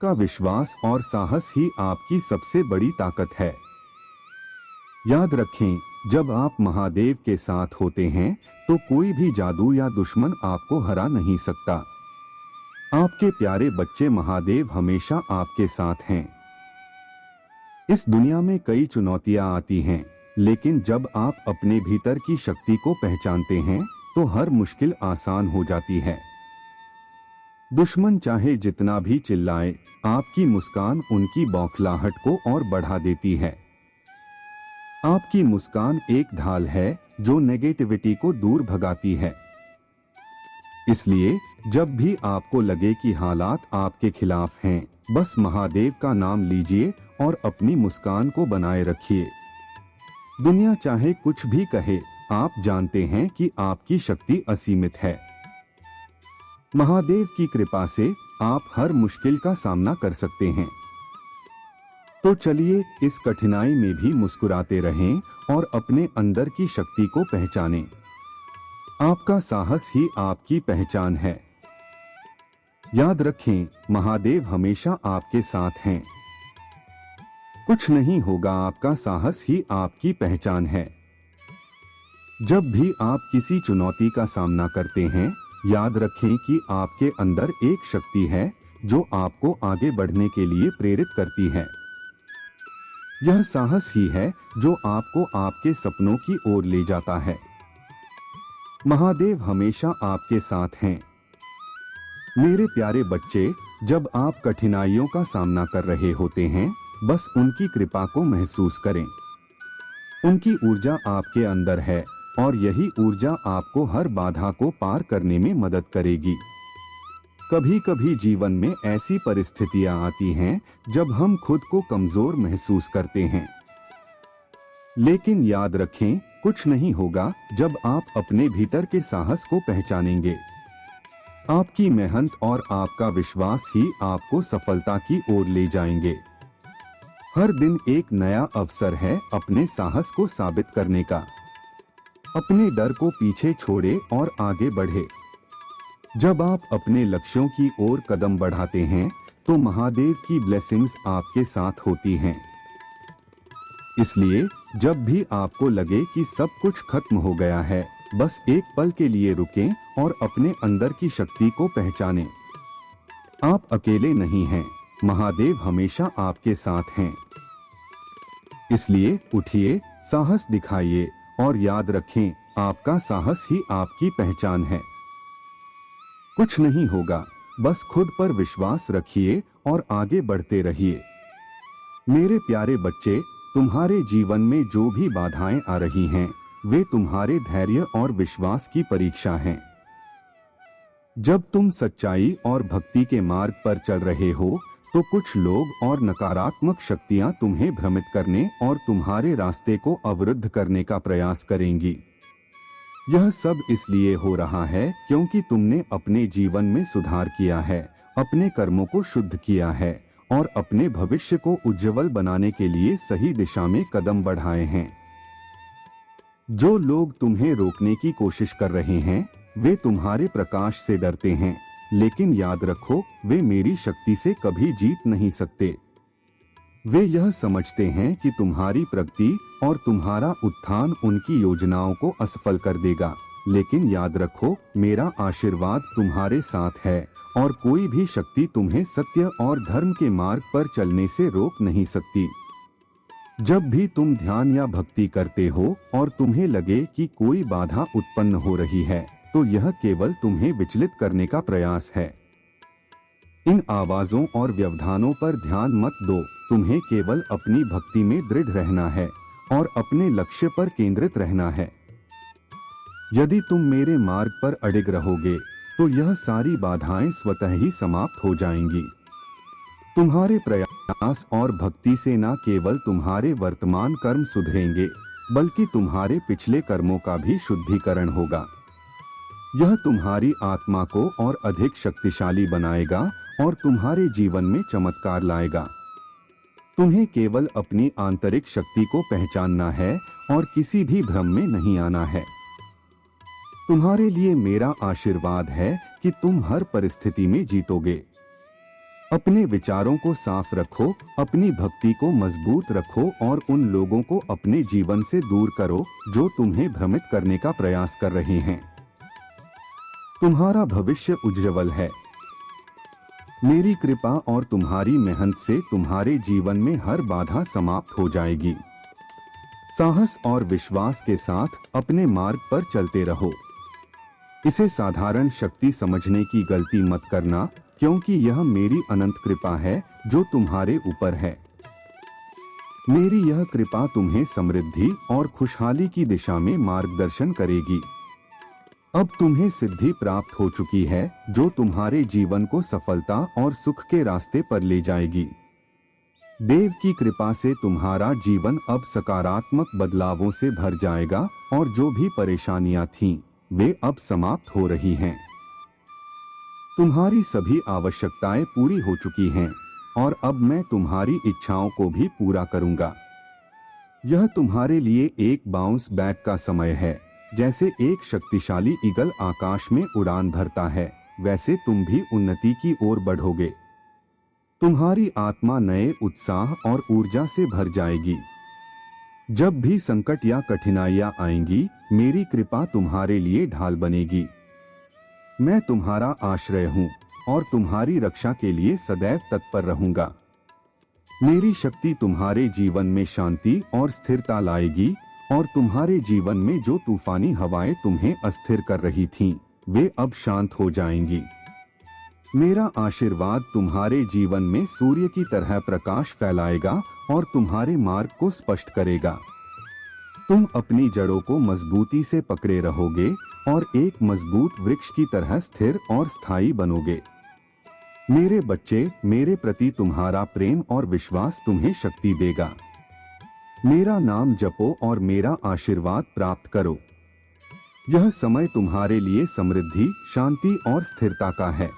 आपका विश्वास और साहस ही आपकी सबसे बड़ी ताकत है। याद रखें, जब आप महादेव के साथ होते हैं तो कोई भी जादू या दुश्मन आपको हरा नहीं सकता। आपके प्यारे बच्चे, महादेव हमेशा आपके साथ हैं। इस दुनिया में कई चुनौतियां आती हैं, लेकिन जब आप अपने भीतर की शक्ति को पहचानते हैं तो हर मुश्किल आसान हो जाती है। दुश्मन चाहे जितना भी चिल्लाए, आपकी मुस्कान उनकी बौखलाहट को और बढ़ा देती है। आपकी मुस्कान एक ढाल है जो नेगेटिविटी को दूर भगाती है। इसलिए जब भी आपको लगे कि हालात आपके खिलाफ हैं, बस महादेव का नाम लीजिए और अपनी मुस्कान को बनाए रखिए। दुनिया चाहे कुछ भी कहे, आप जानते हैं कि आपकी शक्ति असीमित है। महादेव की कृपा से आप हर मुश्किल का सामना कर सकते हैं। तो चलिए इस कठिनाई में भी मुस्कुराते रहें और अपने अंदर की शक्ति को पहचानें। आपका साहस ही आपकी पहचान है। याद रखें, महादेव हमेशा आपके साथ हैं। कुछ नहीं होगा, आपका साहस ही आपकी पहचान है। जब भी आप किसी चुनौती का सामना करते हैं, याद रखें कि आपके अंदर एक शक्ति है जो आपको आगे बढ़ने के लिए प्रेरित करती है। यह साहस ही है जो आपको आपके सपनों की ओर ले जाता है। महादेव हमेशा आपके साथ हैं। मेरे प्यारे बच्चे, जब आप कठिनाइयों का सामना कर रहे होते हैं, बस उनकी कृपा को महसूस करें। उनकी ऊर्जा आपके अंदर है और यही ऊर्जा आपको हर बाधा को पार करने में मदद करेगी। कभी कभी जीवन में ऐसी परिस्थितियां आती हैं जब हम खुद को कमजोर महसूस करते हैं, लेकिन याद रखें, कुछ नहीं होगा जब आप अपने भीतर के साहस को पहचानेंगे। आपकी मेहनत और आपका विश्वास ही आपको सफलता की ओर ले जाएंगे। हर दिन एक नया अवसर है अपने साहस को साबित करने का। अपने डर को पीछे छोड़े और आगे बढ़े। जब आप अपने लक्ष्यों की ओर कदम बढ़ाते हैं तो महादेव की ब्लेसिंग्स आपके साथ होती हैं। इसलिए जब भी आपको लगे कि सब कुछ खत्म हो गया है, बस एक पल के लिए रुकें और अपने अंदर की शक्ति को पहचानें। आप अकेले नहीं हैं, महादेव हमेशा आपके साथ हैं। इसलिए उठिए, साहस दिखाइए और याद रखें, आपका साहस ही आपकी पहचान है। कुछ नहीं होगा, बस खुद पर विश्वास रखिए और आगे बढ़ते रहिए। मेरे प्यारे बच्चे, तुम्हारे जीवन में जो भी बाधाएं आ रही हैं, वे तुम्हारे धैर्य और विश्वास की परीक्षा हैं। जब तुम सच्चाई और भक्ति के मार्ग पर चल रहे हो तो कुछ लोग और नकारात्मक शक्तियां तुम्हें भ्रमित करने और तुम्हारे रास्ते को अवरुद्ध करने का प्रयास करेंगी। यह सब इसलिए हो रहा है क्योंकि तुमने अपने जीवन में सुधार किया है, अपने कर्मों को शुद्ध किया है और अपने भविष्य को उज्जवल बनाने के लिए सही दिशा में कदम बढ़ाए हैं। जो लोग तुम्हें रोकने की कोशिश कर रहे हैं, वे तुम्हारे प्रकाश से डरते हैं, लेकिन याद रखो, वे मेरी शक्ति से कभी जीत नहीं सकते। वे यह समझते हैं कि तुम्हारी प्रगति और तुम्हारा उत्थान उनकी योजनाओं को असफल कर देगा, लेकिन याद रखो, मेरा आशीर्वाद तुम्हारे साथ है और कोई भी शक्ति तुम्हें सत्य और धर्म के मार्ग पर चलने से रोक नहीं सकती। जब भी तुम ध्यान या भक्ति करते हो और तुम्हें लगे कि कोई बाधा उत्पन्न हो रही है, तो यह केवल तुम्हें विचलित करने का प्रयास है। इन आवाजों और व्यवधानों पर ध्यान मत दो, तुम्हें केवल अपनी भक्ति में दृढ़ रहना है और अपने लक्ष्य पर केंद्रित रहना है। यदि तुम मेरे मार्ग पर अडिग रहोगे तो यह सारी बाधाएं स्वतः ही समाप्त हो जाएंगी। तुम्हारे प्रयास और भक्ति से न केवल तुम्हारे वर्तमान कर्म सुधरेंगे, बल्कि तुम्हारे पिछले कर्मों का भी शुद्धिकरण होगा। यह तुम्हारी आत्मा को और अधिक शक्तिशाली बनाएगा और तुम्हारे जीवन में चमत्कार लाएगा। तुम्हें केवल अपनी आंतरिक शक्ति को पहचानना है और किसी भी भ्रम में नहीं आना है। तुम्हारे लिए मेरा आशीर्वाद है कि तुम हर परिस्थिति में जीतोगे। अपने विचारों को साफ रखो, अपनी भक्ति को मजबूत रखो और उन लोगों को अपने जीवन से दूर करो जो तुम्हें भ्रमित करने का प्रयास कर रहे हैं। तुम्हारा भविष्य उज्जवल है। मेरी कृपा और तुम्हारी मेहनत से तुम्हारे जीवन में हर बाधा समाप्त हो जाएगी। साहस और विश्वास के साथ अपने मार्ग पर चलते रहो। इसे साधारण शक्ति समझने की गलती मत करना, क्योंकि यह मेरी अनंत कृपा है जो तुम्हारे ऊपर है। मेरी यह कृपा तुम्हें समृद्धि और खुशहाली की दिशा में मार्गदर्शन करेगी। अब तुम्हें सिद्धि प्राप्त हो चुकी है जो तुम्हारे जीवन को सफलता और सुख के रास्ते पर ले जाएगी। देव की कृपा से तुम्हारा जीवन अब सकारात्मक बदलावों से भर जाएगा और जो भी परेशानियां थीं, वे अब समाप्त हो रही हैं। तुम्हारी सभी आवश्यकताएं पूरी हो चुकी हैं और अब मैं तुम्हारी इच्छाओं को भी पूरा करूंगा। यह तुम्हारे लिए एक बाउंस बैक का समय है। जैसे एक शक्तिशाली ईगल आकाश में उड़ान भरता है, वैसे तुम भी उन्नति की ओर बढ़ोगे। तुम्हारी आत्मा नए उत्साह और ऊर्जा से भर जाएगी। जब भी संकट या कठिनाइयां आएंगी, मेरी कृपा तुम्हारे लिए ढाल बनेगी। मैं तुम्हारा आश्रय हूँ और तुम्हारी रक्षा के लिए सदैव तत्पर रहूंगा। मेरी शक्ति तुम्हारे जीवन में शांति और स्थिरता लाएगी और तुम्हारे जीवन में जो तूफानी हवाएं तुम्हें अस्थिर कर रही थीं, वे अब शांत हो जाएंगी। मेरा आशीर्वाद तुम्हारे जीवन में सूर्य की तरह प्रकाश फैलाएगा और तुम्हारे मार्ग को स्पष्ट करेगा। तुम अपनी जड़ों को मजबूती से पकड़े रहोगे और एक मजबूत वृक्ष की तरह स्थिर और स्थायी बनोगे। मेरे बच्चे, मेरे प्रति तुम्हारा प्रेम और विश्वास तुम्हें शक्ति देगा। मेरा नाम जपो और मेरा आशीर्वाद प्राप्त करो। यह समय तुम्हारे लिए समृद्धि, शांति और स्थिरता का है।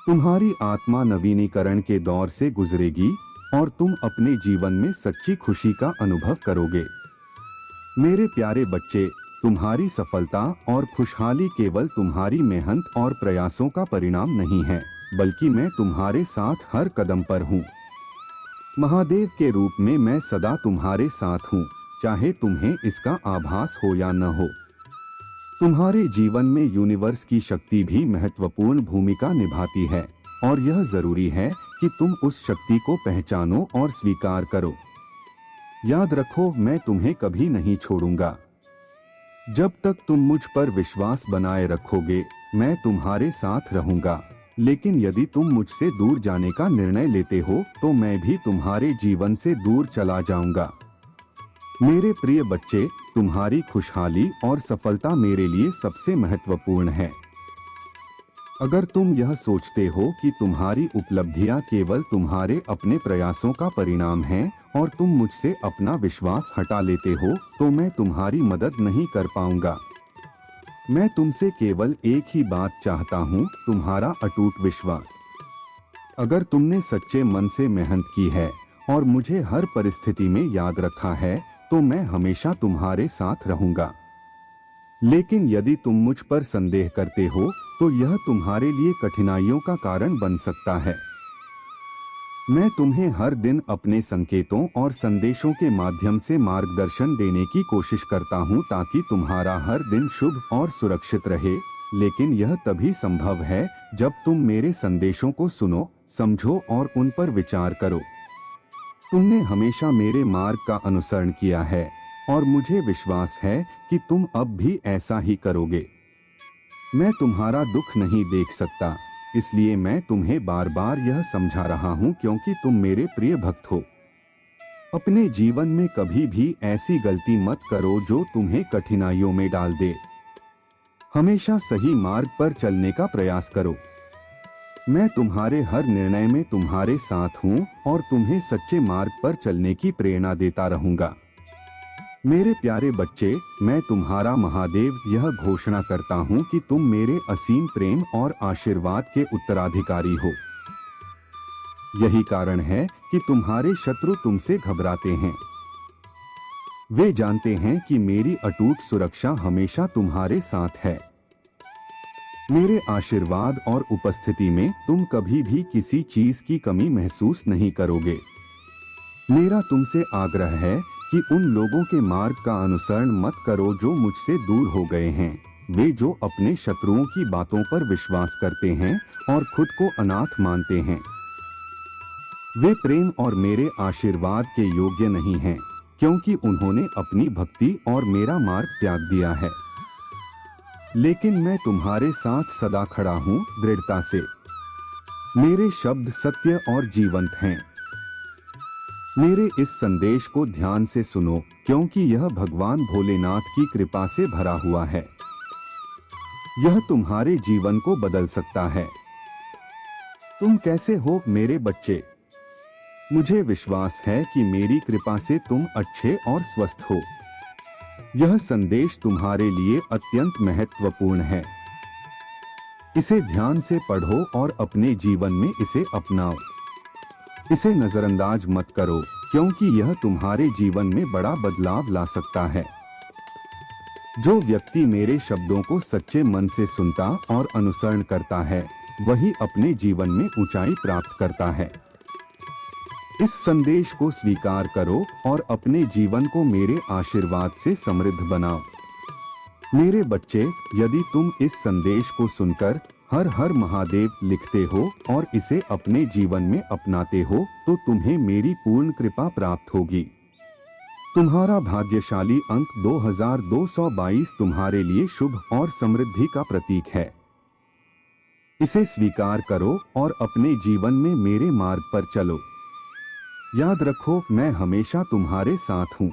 तुम्हारी आत्मा नवीनीकरण के दौर से गुजरेगी और तुम अपने जीवन में सच्ची खुशी का अनुभव करोगे। मेरे प्यारे बच्चे, तुम्हारी सफलता और खुशहाली केवल तुम्हारी मेहनत और प्रयासों का परिणाम नहीं है, बल्कि मैं तुम्हारे साथ हर कदम पर हूँ। महादेव के रूप में मैं सदा तुम्हारे साथ हूँ, चाहे तुम्हें इसका आभास हो या न हो। तुम्हारे जीवन में यूनिवर्स की शक्ति भी महत्वपूर्ण भूमिका निभाती है और यह जरूरी है कि तुम उस शक्ति को पहचानो और स्वीकार करो। याद रखो, मैं तुम्हें कभी नहीं छोड़ूंगा। जब तक तुम मुझ पर विश्वास बनाए रखोगे, मैं तुम्हारे साथ रहूंगा। लेकिन यदि तुम मुझसे दूर जाने का निर्णय लेते हो, तो मैं भी तुम्हारे जीवन से दूर चला जाऊंगा। मेरे प्रिय बच्चे, तुम्हारी खुशहाली और सफलता मेरे लिए सबसे महत्वपूर्ण है। अगर तुम यह सोचते हो कि तुम्हारी उपलब्धियां केवल तुम्हारे अपने प्रयासों का परिणाम हैं और तुम मुझसे अपना विश्वास हटा लेते हो, तो मैं तुम्हारी मदद नहीं कर पाऊंगा। मैं तुमसे केवल एक ही बात चाहता हूँ, तुम्हारा अटूट विश्वास। अगर तुमने सच्चे मन से मेहनत की है और मुझे हर परिस्थिति में याद रखा है, तो मैं हमेशा तुम्हारे साथ रहूंगा। लेकिन यदि तुम मुझ पर संदेह करते हो, तो यह तुम्हारे लिए कठिनाइयों का कारण बन सकता है। मैं तुम्हें हर दिन अपने संकेतों और संदेशों के माध्यम से मार्गदर्शन देने की कोशिश करता हूं, ताकि तुम्हारा हर दिन शुभ और सुरक्षित रहे। लेकिन यह तभी संभव है जब तुम मेरे संदेशों को सुनो, समझो और उन पर विचार करो। तुमने हमेशा मेरे मार्ग का अनुसरण किया है और मुझे विश्वास है कि तुम अब भी ऐसा ही करोगे। मैं तुम्हारा दुख नहीं देख सकता, इसलिए मैं तुम्हें बार बार यह समझा रहा हूं, क्योंकि तुम मेरे प्रिय भक्त हो। अपने जीवन में कभी भी ऐसी गलती मत करो जो तुम्हें कठिनाइयों में डाल दे। हमेशा सही मार्ग पर चलने का प्रयास करो। मैं तुम्हारे हर निर्णय में तुम्हारे साथ हूं और तुम्हें सच्चे मार्ग पर चलने की प्रेरणा देता रहूंगा। मेरे प्यारे बच्चे, मैं तुम्हारा महादेव यह घोषणा करता हूं कि तुम मेरे असीम प्रेम और आशीर्वाद के उत्तराधिकारी हो। यही कारण है कि तुम्हारे शत्रु तुमसे घबराते हैं। वे जानते हैं कि मेरी अटूट सुरक्षा हमेशा तुम्हारे साथ है। मेरे आशीर्वाद और उपस्थिति में तुम कभी भी किसी चीज की कमी महसूस नहीं करोगे। मेरा तुमसे आग्रह है कि उन लोगों के मार्ग का अनुसरण मत करो जो मुझसे दूर हो गए हैं। वे जो अपने शत्रुओं की बातों पर विश्वास करते हैं और खुद को अनाथ मानते हैं, वे प्रेम और मेरे आशीर्वाद के योग्य नहीं हैं, क्योंकि उन्होंने अपनी भक्ति और मेरा मार्ग त्याग दिया है। लेकिन मैं तुम्हारे साथ सदा खड़ा हूँ दृढ़ता से। मेरे शब्द सत्य और जीवंत हैं। मेरे इस संदेश को ध्यान से सुनो, क्योंकि यह भगवान भोलेनाथ की कृपा से भरा हुआ है। यह तुम्हारे जीवन को बदल सकता है। तुम कैसे हो मेरे बच्चे? मुझे विश्वास है कि मेरी कृपा से तुम अच्छे और स्वस्थ हो। यह संदेश तुम्हारे लिए अत्यंत महत्वपूर्ण है। इसे ध्यान से पढ़ो और अपने जीवन में इसे अपनाओ। इसे नजरअंदाज मत करो, क्योंकि यह तुम्हारे जीवन में बड़ा बदलाव ला सकता है। जो व्यक्ति मेरे शब्दों को सच्चे मन से सुनता और अनुसरण करता है, वही अपने जीवन में ऊंचाई प्राप्त करता है। इस संदेश को स्वीकार करो और अपने जीवन को मेरे आशीर्वाद से समृद्ध बनाओ। मेरे बच्चे, यदि तुम इस संदेश को सुनकर हर हर महादेव लिखते हो और इसे अपने जीवन में अपनाते हो, तो तुम्हें मेरी पूर्ण कृपा प्राप्त होगी। तुम्हारा भाग्यशाली अंक 2222 तुम्हारे लिए शुभ और समृद्धि का प्रतीक है। इसे स्वीकार करो और अपने जीवन में मेरे मार्ग पर चलो। याद रखो, मैं हमेशा तुम्हारे साथ हूँ।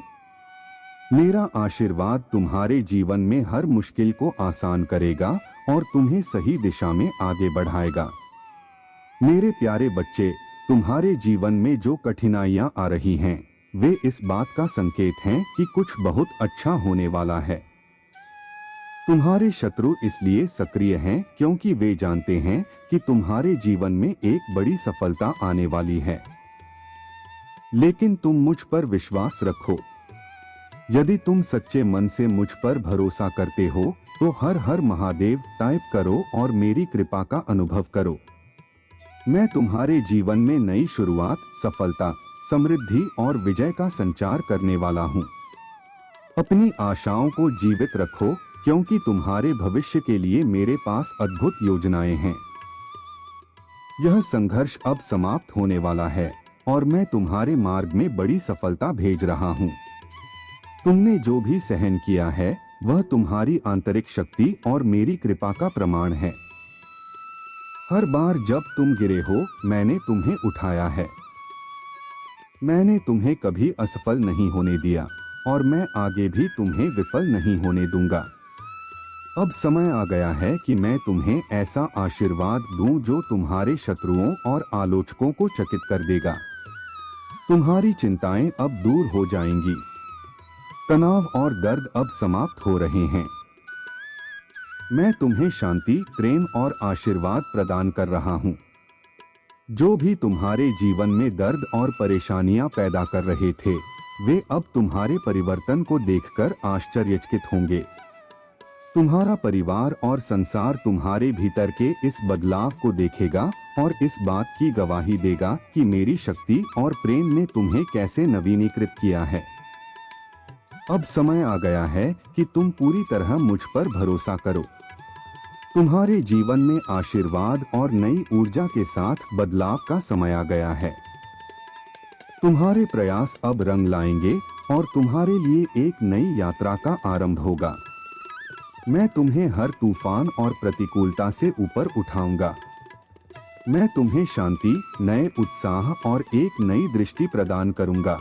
मेरा आशीर्वाद तुम्हारे जीवन में हर मुश्किल को आसान करेगा और तुम्हें सही दिशा में आगे बढ़ाएगा। मेरे प्यारे बच्चे, तुम्हारे जीवन में जो कठिनाइयाँ आ रही हैं, वे इस बात का संकेत हैं कि कुछ बहुत अच्छा होने वाला है। तुम्हारे शत्रु इसलिए सक्रिय हैं क्योंकि वे जानते हैं कि तुम्हारे जीवन में एक बड़ी सफलता आने वाली है। लेकिन तुम मुझ पर विश्वास रखो। यदि तुम सच्चे मन से मुझ पर भरोसा करते हो, तो हर हर महादेव टाइप करो और मेरी कृपा का अनुभव करो। मैं तुम्हारे जीवन में नई शुरुआत, सफलता, समृद्धि और विजय का संचार करने वाला हूँ। अपनी आशाओं को जीवित रखो, क्योंकि तुम्हारे भविष्य के लिए मेरे पास अद्भुत योजनाएं हैं। यह संघर्ष अब समाप्त होने वाला है और मैं तुम्हारे मार्ग में बड़ी सफलता भेज रहा हूँ। तुमने जो भी सहन किया है, वह तुम्हारी आंतरिक शक्ति और मेरी कृपा का प्रमाण है। हर बार जब तुम गिरे हो, मैंने तुम्हें उठाया है। मैंने तुम्हें कभी असफल नहीं होने दिया और मैं आगे भी तुम्हें विफल नहीं होने दूंगा। अब समय आ गया है कि मैं तुम्हें ऐसा आशीर्वाद दूं जो तुम्हारे शत्रुओं और आलोचकों को चकित कर देगा। तुम्हारी चिंताएं अब दूर हो जाएंगी। तनाव और दर्द अब समाप्त हो रहे हैं। मैं तुम्हें शांति, प्रेम और आशीर्वाद प्रदान कर रहा हूँ। जो भी तुम्हारे जीवन में दर्द और परेशानियां पैदा कर रहे थे, वे अब तुम्हारे परिवर्तन को देखकर आश्चर्यचकित होंगे। तुम्हारा परिवार और संसार तुम्हारे भीतर के इस बदलाव को देखेगा और इस बात की गवाही देगा कि मेरी शक्ति और प्रेम ने तुम्हें कैसे नवीनीकृत किया है। अब समय आ गया है कि तुम पूरी तरह मुझ पर भरोसा करो। तुम्हारे जीवन में आशीर्वाद और नई ऊर्जा के साथ बदलाव का समय आ गया है। तुम्हारे प्रयास अब रंग लाएंगे और तुम्हारे लिए एक नई यात्रा का आरंभ होगा। मैं तुम्हें हर तूफान और प्रतिकूलता से ऊपर उठाऊंगा। मैं तुम्हें शांति, नए उत्साह और एक नई दृष्टि प्रदान करूंगा।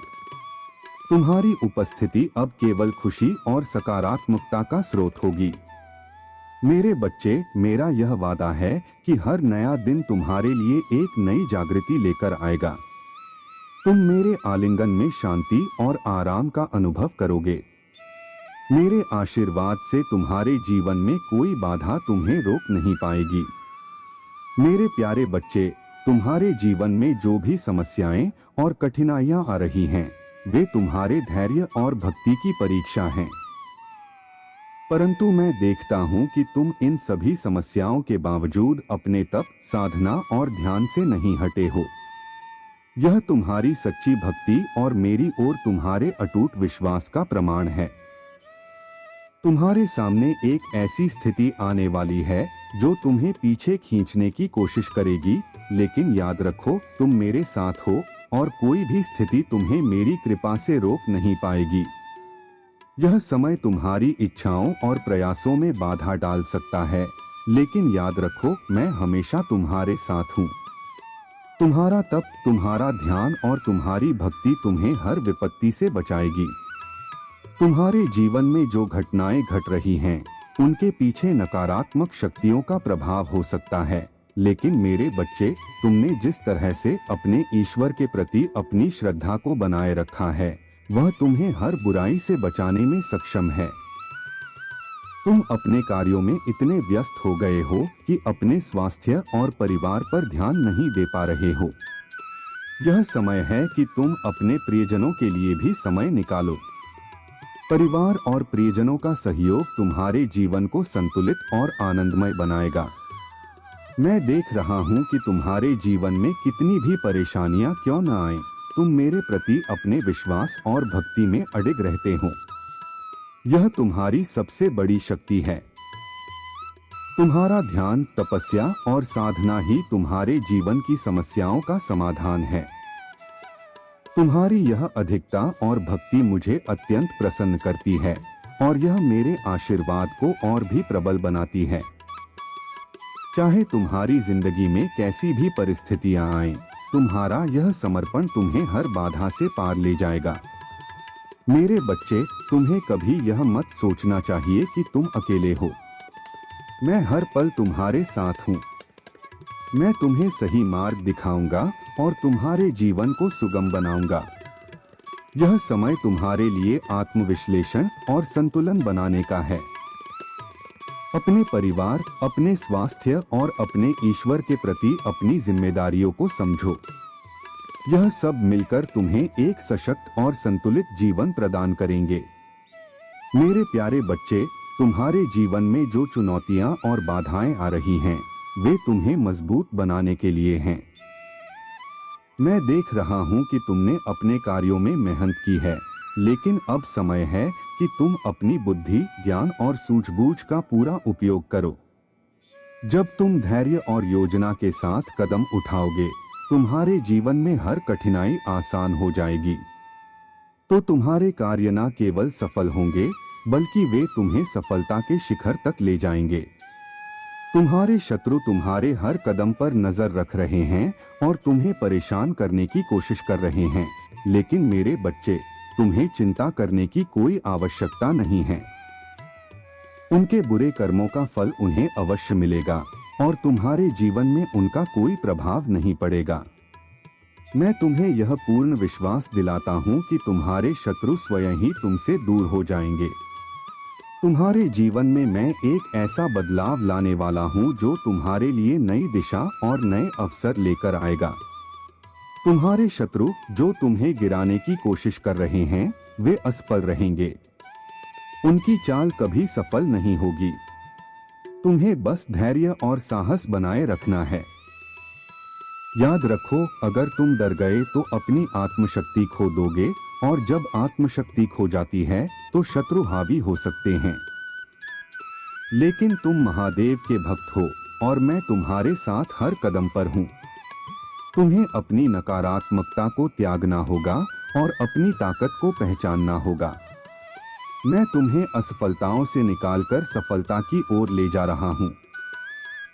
तुम्हारी उपस्थिति अब केवल खुशी और सकारात्मकता का स्रोत होगी। मेरे बच्चे, मेरा यह वादा है कि हर नया दिन तुम्हारे लिए एक नई जागृति लेकर आएगा। तुम मेरे आलिंगन में शांति और आराम का अनुभव करोगे। मेरे आशीर्वाद से तुम्हारे जीवन में कोई बाधा तुम्हें रोक नहीं पाएगी। मेरे प्यारे बच्चे, तुम्हारे जीवन में जो भी समस्याएं और कठिनाइयां आ रही हैं, वे तुम्हारे धैर्य और भक्ति की परीक्षा हैं। परंतु मैं देखता हूँ कि तुम इन सभी समस्याओं के बावजूद अपने तप, साधना और ध्यान से नहीं हटे हो। यह तुम्हारी सच्ची भक्ति और मेरी ओर तुम्हारे अटूट विश्वास का प्रमाण है। तुम्हारे सामने एक ऐसी स्थिति आने वाली है जो तुम्हें पीछे खींचने की कोशिश करेगी, लेकिन याद रखो तुम मेरे साथ हो और कोई भी स्थिति तुम्हें मेरी कृपा से रोक नहीं पाएगी। यह समय तुम्हारी इच्छाओं और प्रयासों में बाधा डाल सकता है, लेकिन याद रखो मैं हमेशा तुम्हारे साथ हूँ। तुम्हारा तप, तुम्हारा ध्यान और तुम्हारी भक्ति तुम्हें हर विपत्ति से बचाएगी। तुम्हारे जीवन में जो घटनाएं घट रही हैं, उनके पीछे नकारात्मक शक्तियों का प्रभाव हो सकता है, लेकिन मेरे बच्चे, तुमने जिस तरह से अपने ईश्वर के प्रति अपनी श्रद्धा को बनाए रखा है, वह तुम्हें हर बुराई से बचाने में सक्षम है। तुम अपने कार्यों में इतने व्यस्त हो गए हो कि अपने स्वास्थ्य और परिवार पर ध्यान नहीं दे पा रहे हो। यह समय है कि तुम अपने प्रियजनों के लिए भी समय निकालो। परिवार और प्रियजनों का सहयोग तुम्हारे जीवन को संतुलित और आनंदमय बनाएगा। मैं देख रहा हूँ कि तुम्हारे जीवन में कितनी भी परेशानियाँ क्यों न आए, तुम मेरे प्रति अपने विश्वास और भक्ति में अडिग रहते हो। यह तुम्हारी सबसे बड़ी शक्ति है। तुम्हारा ध्यान, तपस्या और साधना ही तुम्हारे जीवन की समस्याओं का समाधान है। तुम्हारी यह अधिकता और भक्ति मुझे अत्यंत प्रसन्न करती है और यह मेरे आशीर्वाद को और भी प्रबल बनाती है। चाहे तुम्हारी जिंदगी में कैसी भी परिस्थितियां आएं, तुम्हारा यह समर्पण तुम्हें हर बाधा से पार ले जाएगा। मेरे बच्चे, तुम्हें कभी यह मत सोचना चाहिए कि तुम अकेले हो। मैं हर पल तुम्हारे साथ हूँ। मैं तुम्हें सही मार्ग दिखाऊंगा और तुम्हारे जीवन को सुगम बनाऊंगा। यह समय तुम्हारे लिए आत्मविश्लेषण और संतुलन बनाने का है। अपने परिवार, अपने स्वास्थ्य और अपने ईश्वर के प्रति अपनी जिम्मेदारियों को समझो। यह सब मिलकर तुम्हें एक सशक्त और संतुलित जीवन प्रदान करेंगे। मेरे प्यारे बच्चे, तुम्हारे जीवन में जो चुनौतियां और बाधाएं आ रही हैं, वे तुम्हें मजबूत बनाने के लिए हैं। मैं देख रहा हूं कि तुमने अपने कार्यों में मेहनत की है, लेकिन अब समय है कि तुम अपनी बुद्धि, ज्ञान और सूझबूझ का पूरा उपयोग करो। जब तुम धैर्य और योजना के साथ कदम उठाओगे, तुम्हारे जीवन में हर कठिनाई आसान हो जाएगी। तो तुम्हारे कार्य न केवल सफल होंगे, बल्कि वे तुम्हें सफलता के शिखर तक ले जाएंगे। तुम्हारे शत्रु तुम्हारे हर कदम पर नजर रख रहे हैं और तुम्हें परेशान करने की कोशिश कर रहे हैं, लेकिन मेरे बच्चे, तुम्हें चिंता करने की कोई आवश्यकता नहीं है। उनके बुरे कर्मों का फल उन्हें अवश्य मिलेगा और तुम्हारे जीवन में उनका कोई प्रभाव नहीं पड़ेगा। मैं तुम्हें यह पूर्ण विश्वास दिलाता हूँ कि तुम्हारे शत्रु स्वयं ही तुमसे दूर हो जाएंगे। तुम्हारे जीवन में मैं एक ऐसा बदलाव लाने वाला हूँ जो तुम्हारे लिए नई दिशा और नए अवसर लेकर आएगा। तुम्हारे शत्रु जो तुम्हें गिराने की कोशिश कर रहे हैं, वे असफल रहेंगे। उनकी चाल कभी सफल नहीं होगी। तुम्हें बस धैर्य और साहस बनाए रखना है। याद रखो, अगर तुम डर गए तो अपनी आत्मशक्ति खो दोगे, और जब आत्मशक्ति खो जाती है तो शत्रु हावी हो सकते हैं। लेकिन तुम महादेव के भक्त हो और मैं तुम्हारे साथ हर कदम पर हूँ। तुम्हें अपनी नकारात्मकता को त्यागना होगा और अपनी ताकत को पहचानना होगा। मैं तुम्हें असफलताओं से निकालकर सफलता की ओर ले जा रहा हूँ।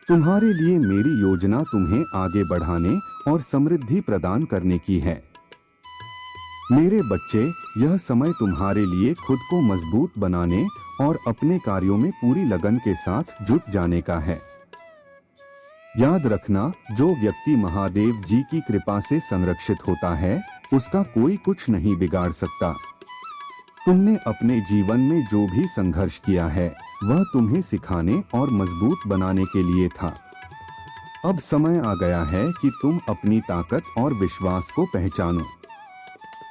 तुम्हारे लिए मेरी योजना तुम्हें आगे बढ़ाने और समृद्धि प्रदान करने की है। मेरे बच्चे, यह समय तुम्हारे लिए खुद को मजबूत बनाने और अपने कार्यों में पूरी लगन के साथ जुट जाने का है। याद रखना, जो व्यक्ति महादेव जी की कृपा से संरक्षित होता है, उसका कोई कुछ नहीं बिगाड़ सकता। तुमने अपने जीवन में जो भी संघर्ष किया है, वह तुम्हें सिखाने और मजबूत बनाने के लिए था। अब समय आ गया है कि तुम अपनी ताकत और विश्वास को पहचानो।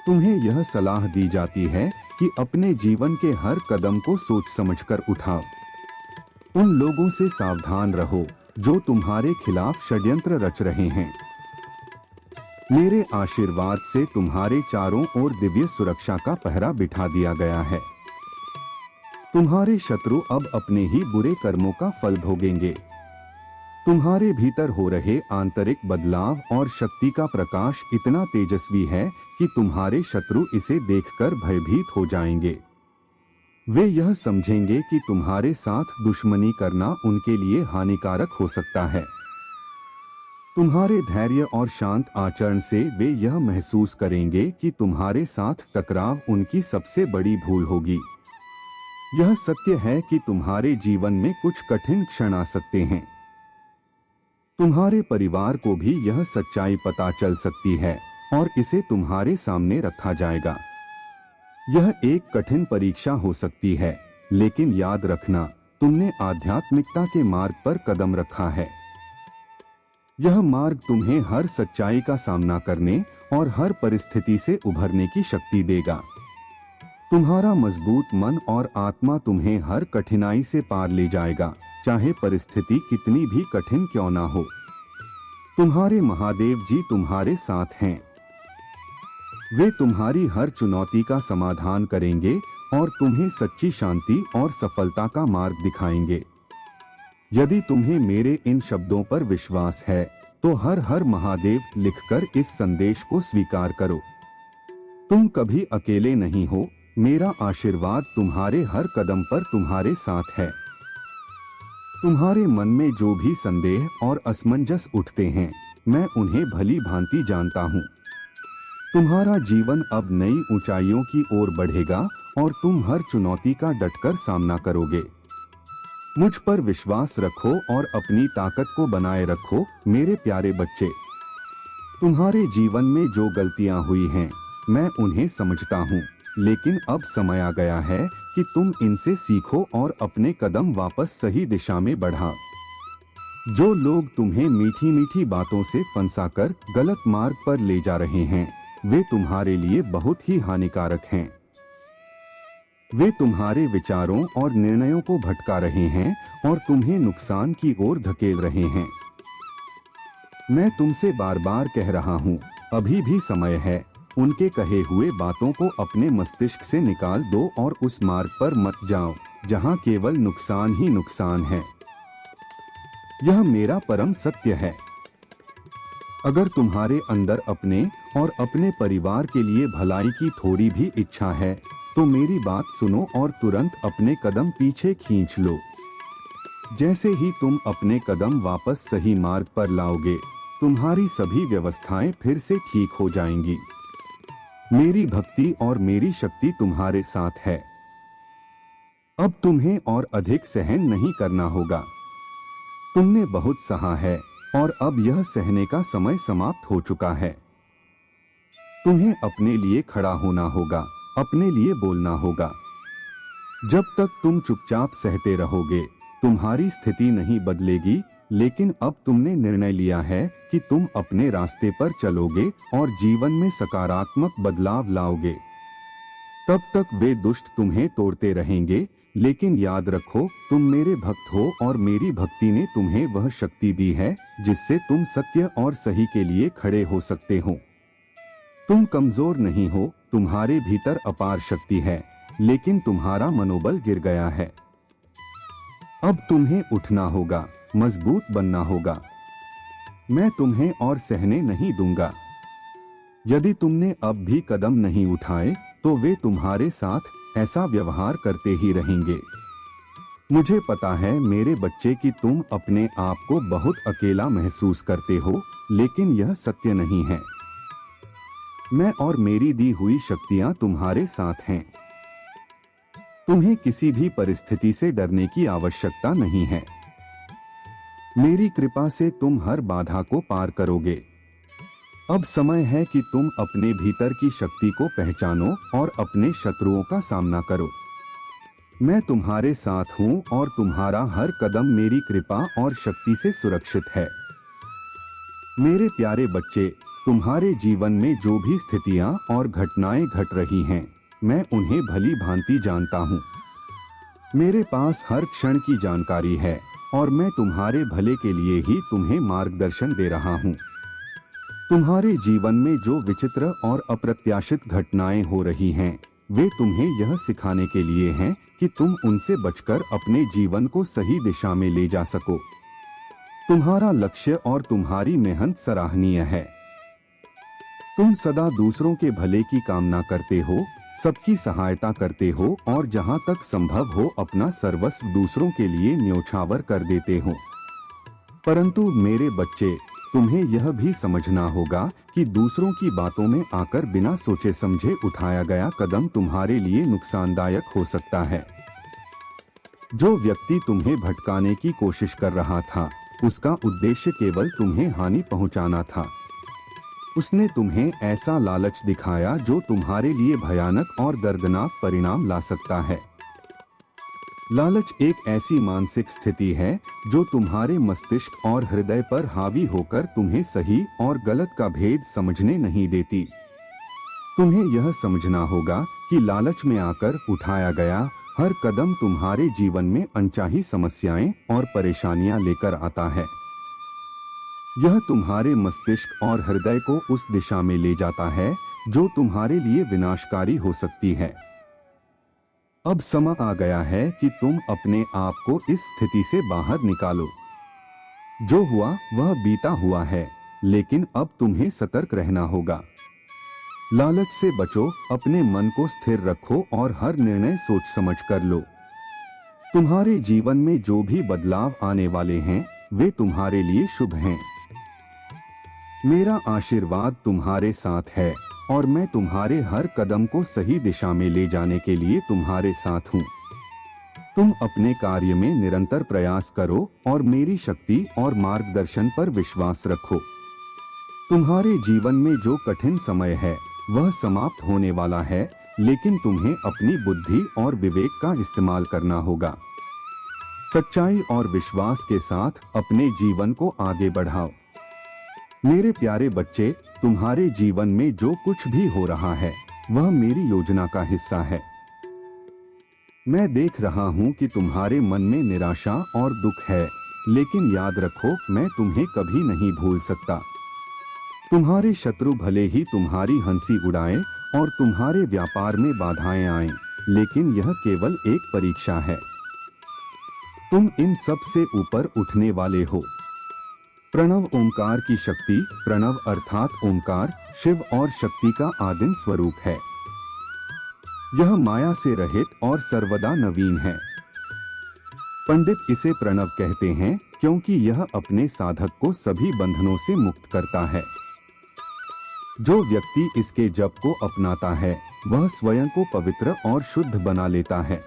तुम्हें यह सलाह दी जाती है कि अपने जीवन के हर कदम को सोच समझकर उठाओ। उन लोगों से सावधान रहो जो तुम्हारे खिलाफ षड्यंत्र रच रहे हैं। मेरे आशीर्वाद से तुम्हारे चारों ओर दिव्य सुरक्षा का पहरा बिठा दिया गया है। तुम्हारे शत्रु अब अपने ही बुरे कर्मों का फल भोगेंगे। तुम्हारे भीतर हो रहे आंतरिक बदलाव और शक्ति का प्रकाश इतना तेजस्वी है कि तुम्हारे शत्रु इसे देखकर भयभीत हो जाएंगे। वे यह समझेंगे कि तुम्हारे साथ दुश्मनी करना उनके लिए हानिकारक हो सकता है। तुम्हारे धैर्य और शांत आचरण से वे यह महसूस करेंगे कि तुम्हारे साथ टकराव उनकी सबसे बड़ी भूल होगी। यह सत्य है कि तुम्हारे जीवन में कुछ कठिन क्षण आ सकते हैं। तुम्हारे परिवार को भी यह सच्चाई पता चल सकती है और इसे तुम्हारे सामने रखा जाएगा। यह एक कठिन परीक्षा हो सकती है, लेकिन याद रखना, तुमने आध्यात्मिकता के मार्ग पर कदम रखा है। यह मार्ग तुम्हें हर सच्चाई का सामना करने और हर परिस्थिति से उभरने की शक्ति देगा। तुम्हारा मजबूत मन और आत्मा तुम्हें हर कठिनाई से पार ले जाएगा, चाहे परिस्थिति कितनी भी कठिन क्यों ना हो। तुम्हारे महादेव जी तुम्हारे साथ हैं। वे तुम्हारी हर चुनौती का समाधान करेंगे और तुम्हें सच्ची शांति और सफलता का मार्ग दिखाएंगे। यदि तुम्हें मेरे इन शब्दों पर विश्वास है तो हर हर महादेव लिखकर इस संदेश को स्वीकार करो। तुम कभी अकेले नहीं हो। मेरा आशीर्वाद तुम्हारे हर कदम पर तुम्हारे साथ है। तुम्हारे मन में जो भी संदेह और असमंजस उठते हैं, मैं उन्हें भली भांति जानता हूँ। तुम्हारा जीवन अब नई ऊंचाइयों की ओर बढ़ेगा और तुम हर चुनौती का डटकर सामना करोगे। मुझ पर विश्वास रखो और अपनी ताकत को बनाए रखो मेरे प्यारे बच्चे। तुम्हारे जीवन में जो गलतियां हुई हैं, मैं उन्हें समझता हूँ, लेकिन अब समय आ गया है कि तुम इनसे सीखो और अपने कदम वापस सही दिशा में बढ़ाओ। जो लोग तुम्हें मीठी मीठी बातों से फंसाकर गलत मार्ग पर ले जा रहे हैं, वे तुम्हारे लिए बहुत ही हानिकारक हैं। वे तुम्हारे विचारों और निर्णयों को भटका रहे हैं और तुम्हें नुकसान की ओर धकेल रहे हैं। मैं तुमसे बार बार कह रहा हूँ, अभी भी समय है। उनके कहे हुए बातों को अपने मस्तिष्क से निकाल दो और उस मार्ग पर मत जाओ जहाँ केवल नुकसान ही नुकसान है। यह मेरा परम सत्य है। अगर तुम्हारे अंदर अपने और अपने परिवार के लिए भलाई की थोड़ी भी इच्छा है तो मेरी बात सुनो और तुरंत अपने कदम पीछे खींच लो। जैसे ही तुम अपने कदम वापस सही मार्ग पर लाओगे, तुम्हारी सभी व्यवस्थाएं फिर से ठीक हो जाएंगी। मेरी भक्ति और मेरी शक्ति तुम्हारे साथ है। अब तुम्हें और अधिक सहन नहीं करना होगा। तुमने बहुत सहा है और अब यह सहने का समय समाप्त हो चुका है। तुम्हें अपने लिए खड़ा होना होगा, अपने लिए बोलना होगा। जब तक तुम चुपचाप सहते रहोगे, तुम्हारी स्थिति नहीं बदलेगी, लेकिन अब तुमने निर्णय लिया है कि तुम अपने रास्ते पर चलोगे और जीवन में सकारात्मक बदलाव लाओगे। तब तक वे दुष्ट तुम्हें तोड़ते रहेंगे, लेकिन याद रखो, तुम मेरे भक्त हो और मेरी भक्ति ने तुम्हें वह शक्ति दी है जिससे तुम सत्य और सही के लिए खड़े हो सकते हो। तुम कमजोर नहीं हो, तुम्हारे भीतर अपार शक्ति है, लेकिन तुम्हारा मनोबल गिर गया है। अब तुम्हें उठना होगा, मजबूत बनना होगा। मैं तुम्हें और सहने नहीं दूंगा। यदि तुमने अब भी कदम नहीं उठाए तो वे तुम्हारे साथ ऐसा व्यवहार करते ही रहेंगे। मुझे पता है मेरे बच्चे कि तुम अपने आप को बहुत अकेला महसूस करते हो, लेकिन यह सत्य नहीं है। मैं और मेरी दी हुई शक्तियां तुम्हारे साथ हैं। तुम्हें किसी भी परिस्थिति से डरने की आवश्यकता नहीं है। मेरी कृपा से तुम हर बाधा को पार करोगे। अब समय है कि तुम अपने भीतर की शक्ति को पहचानो और अपने शत्रुओं का सामना करो। मैं तुम्हारे साथ हूं और तुम्हारा हर कदम मेरी कृपा और शक्ति से सुरक्षित है। मेरे प्यारे बच्चे, तुम्हारे जीवन में जो भी स्थितियां और घटनाएं घट रही हैं, मैं उन्हें भली भांति जानता हूँ। मेरे पास हर क्षण की जानकारी है और मैं तुम्हारे भले के लिए ही तुम्हें मार्गदर्शन दे रहा हूँ। तुम्हारे जीवन में जो विचित्र और अप्रत्याशित घटनाएं हो रही हैं, वे तुम्हें यह सिखाने के लिए हैं कि तुम उनसे बचकर अपने जीवन को सही दिशा में ले जा सको। तुम्हारा लक्ष्य और तुम्हारी मेहनत सराहनीय है। तुम सदा दूसरों के भले की कामना करते हो, सबकी सहायता करते हो और जहां तक संभव हो अपना सर्वस्व दूसरों के लिए न्योछावर कर देते हो। परंतु मेरे बच्चे, तुम्हें यह भी समझना होगा कि दूसरों की बातों में आकर बिना सोचे समझे उठाया गया कदम तुम्हारे लिए नुकसानदायक हो सकता है। जो व्यक्ति तुम्हें भटकाने की कोशिश कर रहा था, उसका उद्देश्य केवल तुम्हें हानि पहुंचाना था। उसने तुम्हें ऐसा लालच दिखाया जो तुम्हारे लिए भयानक और दर्दनाक परिणाम ला सकता है। लालच एक ऐसी मानसिक स्थिति है जो तुम्हारे मस्तिष्क और हृदय पर हावी होकर तुम्हें सही और गलत का भेद समझने नहीं देती। तुम्हें यह समझना होगा कि लालच में आकर उठाया गया हर कदम तुम्हारे जीवन में अनचाही समस्याएं और परेशानियां लेकर आता है। यह तुम्हारे मस्तिष्क और हृदय को उस दिशा में ले जाता है जो तुम्हारे लिए विनाशकारी हो सकती है। अब समय आ गया है कि तुम अपने आप को इस स्थिति से बाहर निकालो। जो हुआ वह बीता हुआ है, लेकिन अब तुम्हें सतर्क रहना होगा। लालच से बचो, अपने मन को स्थिर रखो और हर निर्णय सोच समझ कर लो। तुम्हारे जीवन में जो भी बदलाव आने वाले हैं, वे तुम्हारे लिए शुभ हैं। मेरा आशीर्वाद तुम्हारे साथ है और मैं तुम्हारे हर कदम को सही दिशा में ले जाने के लिए तुम्हारे साथ हूँ। तुम अपने कार्य में निरंतर प्रयास करो और मेरी शक्ति और मार्गदर्शन पर विश्वास रखो। तुम्हारे जीवन में जो कठिन समय है वह समाप्त होने वाला है, लेकिन तुम्हें अपनी बुद्धि और विवेक का इस्तेमाल करना होगा। सच्चाई और विश्वास के साथ अपने जीवन को आगे बढ़ाओ। मेरे प्यारे बच्चे, तुम्हारे जीवन में जो कुछ भी हो रहा है वह मेरी योजना का हिस्सा है। मैं देख रहा हूं कि तुम्हारे मन में निराशा और दुख है, लेकिन याद रखो, मैं तुम्हें कभी नहीं भूल सकता। तुम्हारे शत्रु भले ही तुम्हारी हंसी उड़ाएं और तुम्हारे व्यापार में बाधाएं आएं, लेकिन यह केवल एक परीक्षा है। तुम इन सब से ऊपर उठने वाले हो। प्रणव ओंकार की शक्ति, प्रणव अर्थात ओंकार, शिव और शक्ति का आदिम स्वरूप है। यह माया से रहित और सर्वदा नवीन है। पंडित इसे प्रणव कहते हैं क्योंकि यह अपने साधक को सभी बंधनों से मुक्त करता है। जो व्यक्ति इसके जप को अपनाता है वह स्वयं को पवित्र और शुद्ध बना लेता है।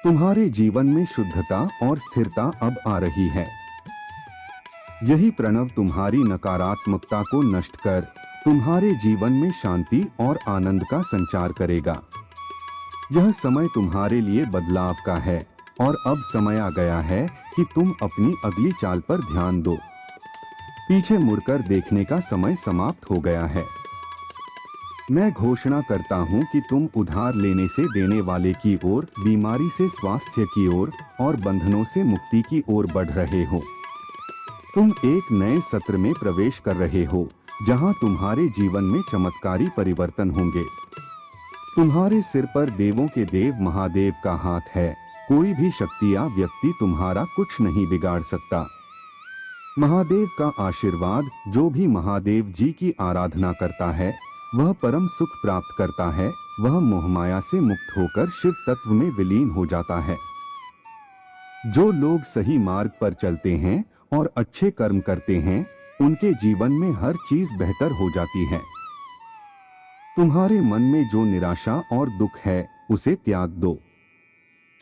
तुम्हारे जीवन में शुद्धता और स्थिरता अब आ रही है। यही प्रणव तुम्हारी नकारात्मकता को नष्ट कर तुम्हारे जीवन में शांति और आनंद का संचार करेगा। यह समय तुम्हारे लिए बदलाव का है और अब समय आ गया है कि तुम अपनी अगली चाल पर ध्यान दो। पीछे मुड़कर देखने का समय समाप्त हो गया है। मैं घोषणा करता हूं कि तुम उधार लेने से देने वाले की ओर, बीमारी से स्वास्थ्य की ओर और बंधनों से मुक्ति की ओर बढ़ रहे हो। तुम एक नए सत्र में प्रवेश कर रहे हो जहां तुम्हारे जीवन में चमत्कारी परिवर्तन होंगे। तुम्हारे सिर पर देवों के देव महादेव का हाथ है। कोई भी शक्ति या व्यक्ति तुम्हारा कुछ नहीं बिगाड़ सकता। महादेव का आशीर्वाद, जो भी महादेव जी की आराधना करता है वह परम सुख प्राप्त करता है। वह मोहमाया से मुक्त होकर शिव तत्व में विलीन हो जाता है। जो लोग सही मार्ग पर चलते हैं और अच्छे कर्म करते हैं, उनके जीवन में हर चीज बेहतर हो जाती है। तुम्हारे मन में जो निराशा और दुख है उसे त्याग दो।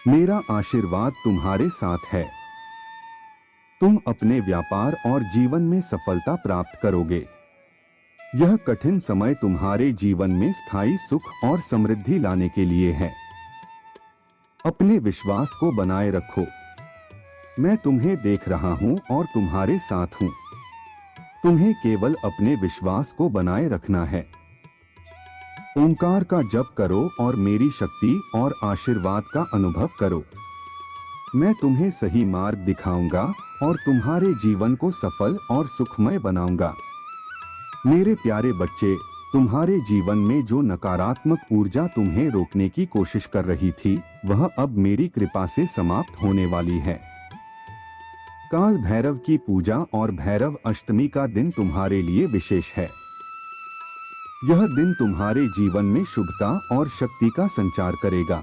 मेरा आशीर्वाद तुम्हारे साथ है। तुम अपने व्यापार और जीवन में सफलता प्राप्त करोगे। यह कठिन समय तुम्हारे जीवन में स्थायी सुख और समृद्धि लाने के लिए है। अपने विश्वास को बनाए रखो। मैं तुम्हें देख रहा हूं और तुम्हारे साथ हूं। तुम्हें केवल अपने विश्वास को बनाए रखना है। ओंकार का जप करो और मेरी शक्ति और आशीर्वाद का अनुभव करो। मैं तुम्हें सही मार्ग दिखाऊंगा और तुम्हारे जीवन को सफल और सुखमय बनाऊंगा। मेरे प्यारे बच्चे, तुम्हारे जीवन में जो नकारात्मक ऊर्जा तुम्हें रोकने की कोशिश कर रही थी, वह अब मेरी कृपा से समाप्त होने वाली है। काल भैरव की पूजा और भैरव अष्टमी का दिन तुम्हारे लिए विशेष है। यह दिन तुम्हारे जीवन में शुभता और शक्ति का संचार करेगा।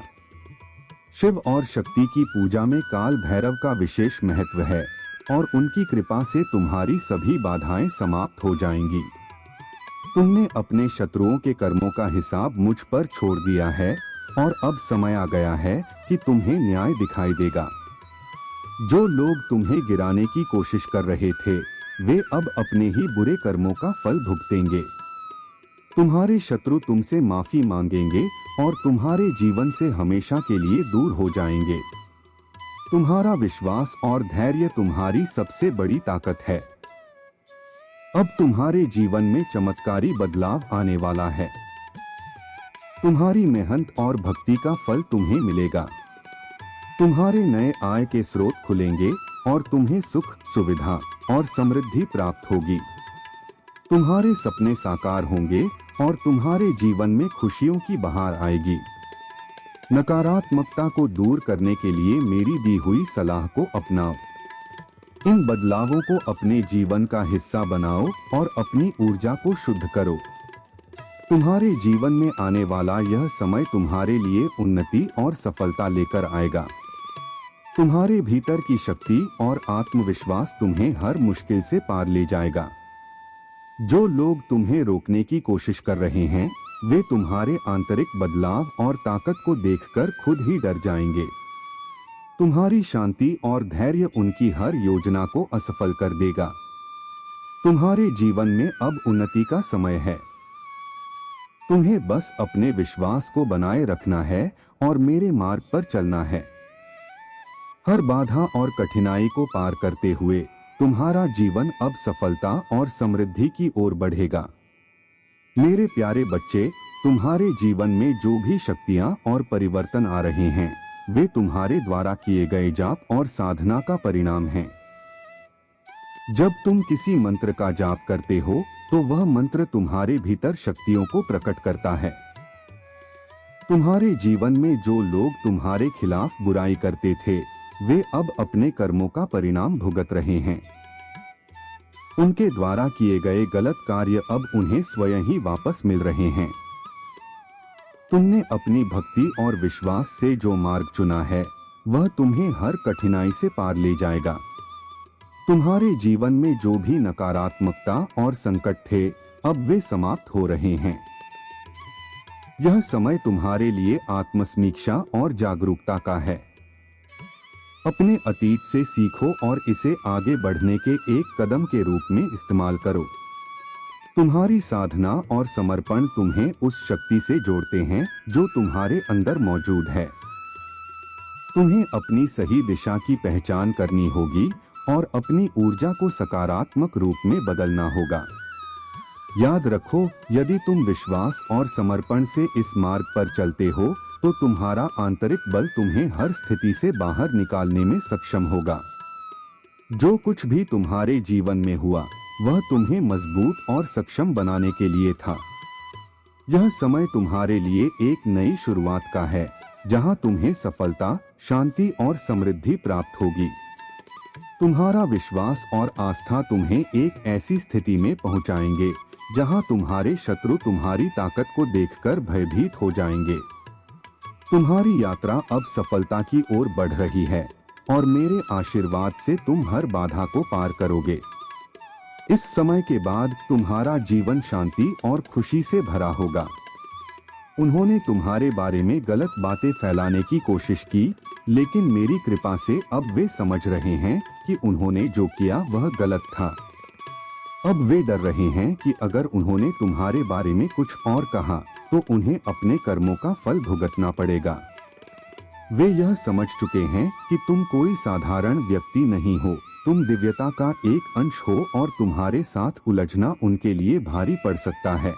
शिव और शक्ति की पूजा में काल भैरव का विशेष महत्व है और उनकी कृपा से तुम्हारी सभी बाधाएं समाप्त हो जाएंगी। तुमने अपने शत्रुओं के कर्मों का हिसाब मुझ पर छोड़ दिया है और अब समय आ गया है कि तुम्हें न्याय दिखाई देगा। जो लोग तुम्हें गिराने की कोशिश कर रहे थे, वे अब अपने ही बुरे कर्मों का फल भुगतेंगे। तुम्हारे शत्रु तुमसे माफी मांगेंगे और तुम्हारे जीवन से हमेशा के लिए दूर हो जाएंगे। तुम्हारा विश्वास और धैर्य तुम्हारी सबसे बड़ी ताकत है। अब तुम्हारे जीवन में चमत्कारी बदलाव आने वाला है। तुम्हारी मेहनत और भक्ति का फल तुम्हें मिलेगा। तुम्हारे नए आय के स्रोत खुलेंगे और तुम्हें सुख, सुविधा और समृद्धि प्राप्त होगी। तुम्हारे सपने साकार होंगे और तुम्हारे जीवन में खुशियों की बहार आएगी। नकारात्मकता को दूर करने के लिए मेरी दी हुई सलाह को अपनाओ। इन बदलावों को अपने जीवन का हिस्सा बनाओ और अपनी ऊर्जा को शुद्ध करो। तुम्हारे जीवन में आने वाला यह समय तुम्हारे लिए उन्नति और सफलता लेकर आएगा। तुम्हारे भीतर की शक्ति और आत्मविश्वास तुम्हें हर मुश्किल से पार ले जाएगा। जो लोग तुम्हें रोकने की कोशिश कर रहे हैं, वे तुम्हारे आंतरिक बदलाव और ताकत को देखकर खुद ही डर जाएंगे। तुम्हारी शांति और धैर्य उनकी हर योजना को असफल कर देगा। तुम्हारे जीवन में अब उन्नति का समय है। तुम्हें बस अपने विश्वास को बनाए रखना है और मेरे मार्ग पर चलना है। हर बाधा और कठिनाई को पार करते हुए तुम्हारा जीवन अब सफलता और समृद्धि की ओर बढ़ेगा। मेरे प्यारे बच्चे, तुम्हारे जीवन में जो भी शक्तियां और परिवर्तन आ रहे हैं, वे तुम्हारे द्वारा किए गए जाप और साधना का परिणाम हैं। जब तुम किसी मंत्र का जाप करते हो, तो वह मंत्र तुम्हारे भीतर शक्तियों को प्रकट करता है। तुम्हारे जीवन में जो लोग तुम्हारे खिलाफ बुराई करते थे, वे अब अपने कर्मों का परिणाम भुगत रहे हैं। उनके द्वारा किए गए गलत कार्य अब उन्हें स्वयं ही वापस मिल रहे हैं। तुमने अपनी भक्ति और विश्वास से जो मार्ग चुना है, वह तुम्हें हर कठिनाई से पार ले जाएगा। तुम्हारे जीवन में जो भी नकारात्मकता और संकट थे, अब वे समाप्त हो रहे हैं। यह समय तुम्हारे लिए आत्मसमीक्षा और जागरूकता का है। अपने अतीत से सीखो और इसे आगे बढ़ने के एक कदम के रूप में इस्तेमाल करो। तुम्हारी साधना और समर्पण तुम्हें उस शक्ति से जोड़ते हैं जो तुम्हारे अंदर मौजूद है। तुम्हें अपनी सही दिशा की पहचान करनी होगी और अपनी ऊर्जा को सकारात्मक रूप में बदलना होगा। याद रखो, यदि तुम विश्वास और समर्पण से इस मार्ग पर चलते हो, तो तुम्हारा आंतरिक बल तुम्हें हर स्थिति से बाहर निकालने में सक्षम होगा। जो कुछ भी तुम्हारे जीवन में हुआ, वह तुम्हें मजबूत और सक्षम बनाने के लिए था। यह समय तुम्हारे लिए एक नई शुरुआत का है, जहां तुम्हें सफलता, शांति और समृद्धि प्राप्त होगी। तुम्हारा विश्वास और आस्था तुम्हें एक ऐसी स्थिति में पहुंचाएंगे, जहां तुम्हारे शत्रु तुम्हारी ताकत को देखकर भयभीत हो जाएंगे। तुम्हारी यात्रा अब सफलता की ओर बढ़ रही है और मेरे आशीर्वाद से तुम हर बाधा को पार करोगे। इस समय के बाद तुम्हारा जीवन शांति और खुशी से भरा होगा। उन्होंने तुम्हारे बारे में गलत बातें फैलाने की कोशिश की, लेकिन मेरी कृपा से अब वे समझ रहे हैं कि उन्होंने जो किया वह गलत था। अब वे डर रहे हैं कि अगर उन्होंने तुम्हारे बारे में कुछ और कहा, तो उन्हें अपने कर्मों का फल भुगतना पड़ेगा। वे यह समझ चुके हैं कि तुम कोई साधारण व्यक्ति नहीं हो, तुम दिव्यता का एक अंश हो और तुम्हारे साथ उलझना उनके लिए भारी पड़ सकता है।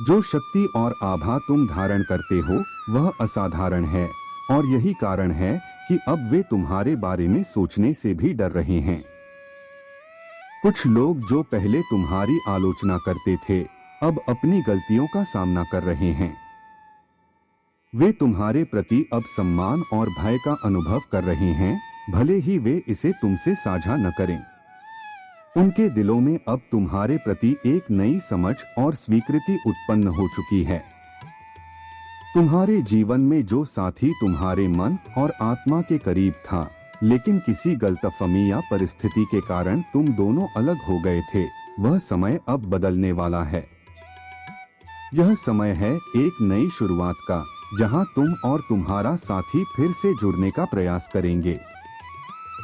जो शक्ति और आभा तुम धारण करते हो वह असाधारण है और यही कारण है कि अब वे तुम्हारे बारे में सोचने से भी डर रहे हैं। कुछ लोग जो पहले तुम्हारी आलोचना करते थे अब अपनी गलतियों का सामना कर रहे हैं। वे तुम्हारे प्रति अब सम्मान और भय का अनुभव कर रहे हैं, भले ही वे इसे तुमसे साझा न करें। उनके दिलों में अब तुम्हारे प्रति एक नई समझ और स्वीकृति उत्पन्न हो चुकी है। तुम्हारे जीवन में जो साथी तुम्हारे मन और आत्मा के करीब था, लेकिन किसी गलतफहमी या परिस्थिति के कारण तुम दोनों अलग हो गए थे, वह समय अब बदलने वाला है। यह समय है एक नई शुरुआत का, जहां तुम और तुम्हारा साथी फिर से जुड़ने का प्रयास करेंगे।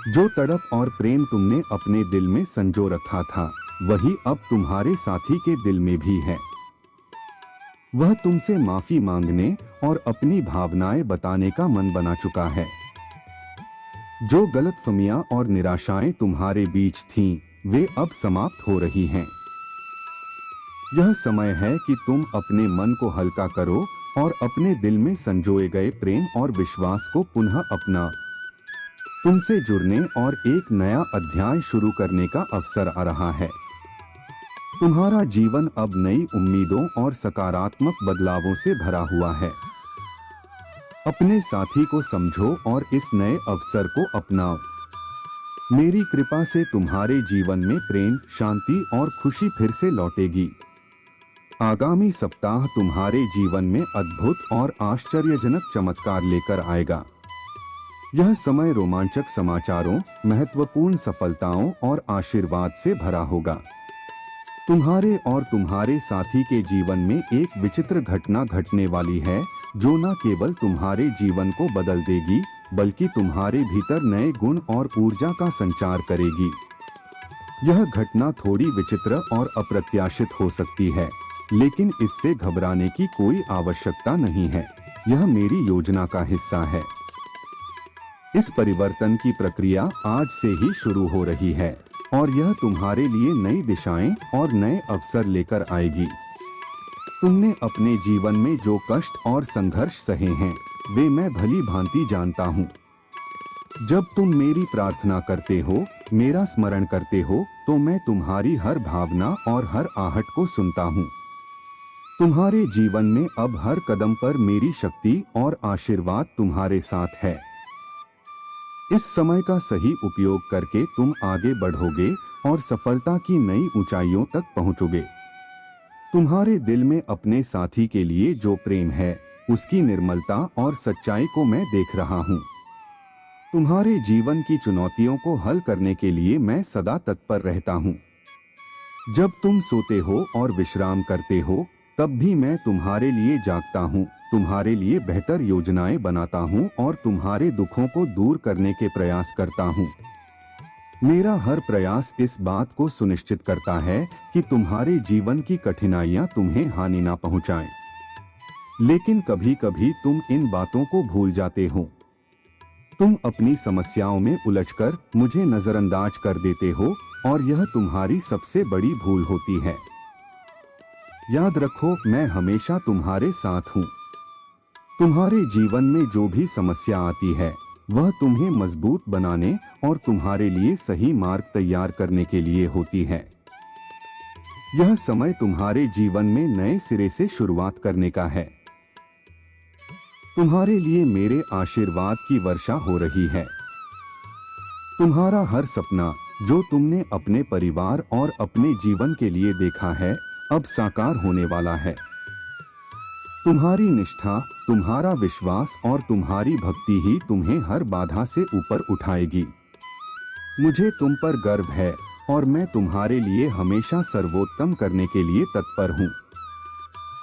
जो तड़प और प्रेम तुमने अपने दिल में संजो रखा था, वही अब तुम्हारे साथी के दिल में भी है। वह तुमसे माफी मांगने और अपनी भावनाएं बताने का मन बना चुका है। जो गलतफहमियां और निराशाएं तुम्हारे बीच थीं, वे अब समाप्त हो रही हैं। यह समय है कि तुम अपने मन को हल्का करो और अपने दिल में संजोए गए प्रेम और विश्वास को पुनः अपना तुमसे जुड़ने और एक नया अध्याय शुरू करने का अवसर आ रहा है। तुम्हारा जीवन अब नई उम्मीदों और सकारात्मक बदलावों से भरा हुआ है। अपने साथी को समझो और इस नए अवसर को अपनाओ। मेरी कृपा से तुम्हारे जीवन में प्रेम, शांति और खुशी फिर से लौटेगी। आगामी सप्ताह तुम्हारे जीवन में अद्भुत और आश्चर्यजनक चमत्कार लेकर आएगा। यह समय रोमांचक समाचारों, महत्वपूर्ण सफलताओं और आशीर्वाद से भरा होगा। तुम्हारे और तुम्हारे साथी के जीवन में एक विचित्र घटना घटने वाली है, जो न केवल तुम्हारे जीवन को बदल देगी, बल्कि तुम्हारे भीतर नए गुण और ऊर्जा का संचार करेगी। यह घटना थोड़ी विचित्र और अप्रत्याशित हो सकती है, लेकिन इससे घबराने की कोई आवश्यकता नहीं है। यह मेरी योजना का हिस्सा है। इस परिवर्तन की प्रक्रिया आज से ही शुरू हो रही है और यह तुम्हारे लिए नई दिशाएं और नए अवसर लेकर आएगी। तुमने अपने जीवन में जो कष्ट और संघर्ष सहे हैं, वे मैं भली भांति जानता हूँ। जब तुम मेरी प्रार्थना करते हो, मेरा स्मरण करते हो, तो मैं तुम्हारी हर भावना और हर आहट को सुनता हूँ। तुम्हारे जीवन में अब हर कदम पर मेरी शक्ति और आशीर्वाद तुम्हारे साथ है। इस समय का सही उपयोग करके तुम आगे बढ़ोगे और सफलता की नई ऊंचाइयों तक पहुंचोगे। तुम्हारे दिल में अपने साथी के लिए जो प्रेम है, उसकी निर्मलता और सच्चाई को मैं देख रहा हूं। तुम्हारे जीवन की चुनौतियों को हल करने के लिए मैं सदा तत्पर रहता हूं। जब तुम सोते हो और विश्राम करते हो, तब भी मैं तुम्हारे लिए जागता हूं, तुम्हारे लिए बेहतर योजनाएं बनाता हूं और तुम्हारे दुखों को दूर करने के प्रयास करता हूं। मेरा हर प्रयास इस बात को सुनिश्चित करता है कि तुम्हारे जीवन की कठिनाइयां तुम्हें हानि ना पहुंचाएं। लेकिन कभी कभी तुम इन बातों को भूल जाते हो। तुम अपनी समस्याओं में उलझकर मुझे नजरअंदाज कर देते हो और यह तुम्हारी सबसे बड़ी भूल होती है। याद रखो, मैं हमेशा तुम्हारे साथ हूँ। तुम्हारे जीवन में जो भी समस्या आती है, वह तुम्हें मजबूत बनाने और तुम्हारे लिए सही मार्ग तैयार करने के लिए होती है। यह समय तुम्हारे जीवन में नए सिरे से शुरुआत करने का है। तुम्हारे लिए मेरे आशीर्वाद की वर्षा हो रही है। तुम्हारा हर सपना जो तुमने अपने परिवार और अपने जीवन के लिए देखा है, अब साकार होने वाला है। तुम्हारी निष्ठा, तुम्हारा विश्वास और तुम्हारी भक्ति ही तुम्हें हर बाधा से ऊपर उठाएगी। मुझे तुम पर गर्व है और मैं तुम्हारे लिए हमेशा सर्वोत्तम करने के लिए तत्पर हूँ।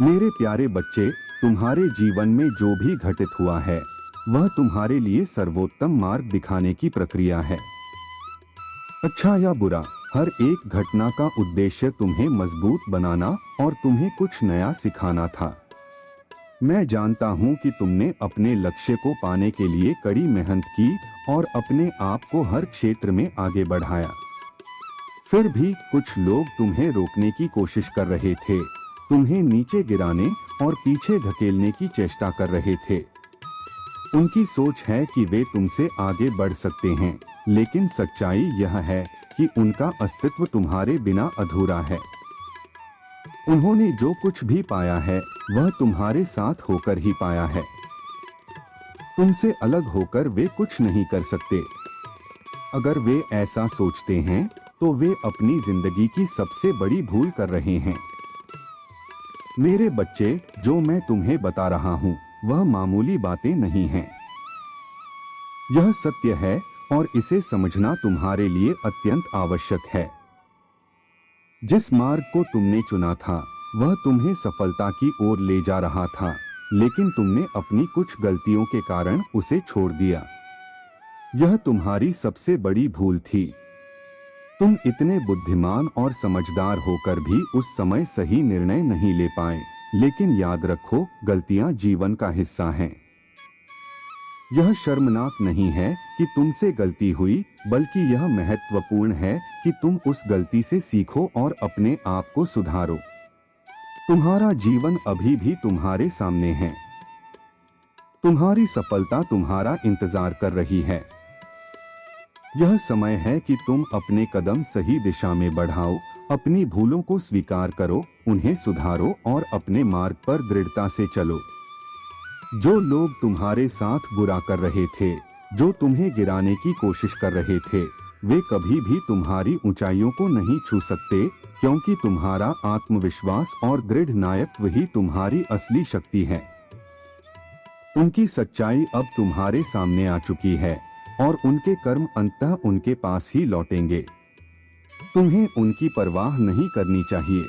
मेरे प्यारे बच्चे, तुम्हारे जीवन में जो भी घटित हुआ है, वह तुम्हारे लिए सर्वोत्तम मार्ग दिखाने की प्रक्रिया है। अच्छा या बुरा, हर एक घटना का उद्देश्य तुम्हें मजबूत बनाना और तुम्हें कुछ नया सिखाना था। मैं जानता हूं कि तुमने अपने लक्ष्य को पाने के लिए कड़ी मेहनत की और अपने आप को हर क्षेत्र में आगे बढ़ाया। फिर भी कुछ लोग तुम्हें रोकने की कोशिश कर रहे थे, तुम्हें नीचे गिराने और पीछे धकेलने की चेष्टा कर रहे थे। उनकी सोच है कि वे तुमसे आगे बढ़ सकते हैं, लेकिन सच्चाई यह है कि उनका अस्तित्व तुम्हारे बिना अधूरा है। उन्होंने जो कुछ भी पाया है वह तुम्हारे साथ होकर ही पाया है। तुमसे अलग होकर वे कुछ नहीं कर सकते। अगर वे ऐसा सोचते हैं तो वे अपनी जिंदगी की सबसे बड़ी भूल कर रहे हैं। मेरे बच्चे, जो मैं तुम्हें बता रहा हूं वह मामूली बातें नहीं हैं। यह सत्य है और इसे समझना तुम्हारे लिए अत्यंत आवश्यक है। जिस मार्ग को तुमने चुना था वह तुम्हें सफलता की ओर ले जा रहा था, लेकिन तुमने अपनी कुछ गलतियों के कारण उसे छोड़ दिया। यह तुम्हारी सबसे बड़ी भूल थी। तुम इतने बुद्धिमान और समझदार होकर भी उस समय सही निर्णय नहीं ले पाए। लेकिन याद रखो, गलतियां जीवन का हिस्सा हैं। यह शर्मनाक नहीं है कि तुमसे गलती हुई, बल्कि यह महत्वपूर्ण है कि तुम उस गलती से सीखो और अपने आप को सुधारो। तुम्हारा जीवन अभी भी तुम्हारे सामने है। तुम्हारी सफलता तुम्हारा इंतजार कर रही है। यह समय है कि तुम अपने कदम सही दिशा में बढ़ाओ, अपनी भूलों को स्वीकार करो, उन्हें सुधारो और अपने मार्ग पर दृढ़ता से चलो। जो लोग तुम्हारे साथ बुरा कर रहे थे, जो तुम्हें गिराने की कोशिश कर रहे थे, वे कभी भी तुम्हारी ऊंचाइयों को नहीं छू सकते, क्योंकि तुम्हारा आत्मविश्वास और दृढ़ नायकत्व ही तुम्हारी असली शक्ति है। उनकी सच्चाई अब तुम्हारे सामने आ चुकी है और उनके कर्म अंततः उनके पास ही लौटेंगे। तुम्हें उनकी परवाह नहीं करनी चाहिए।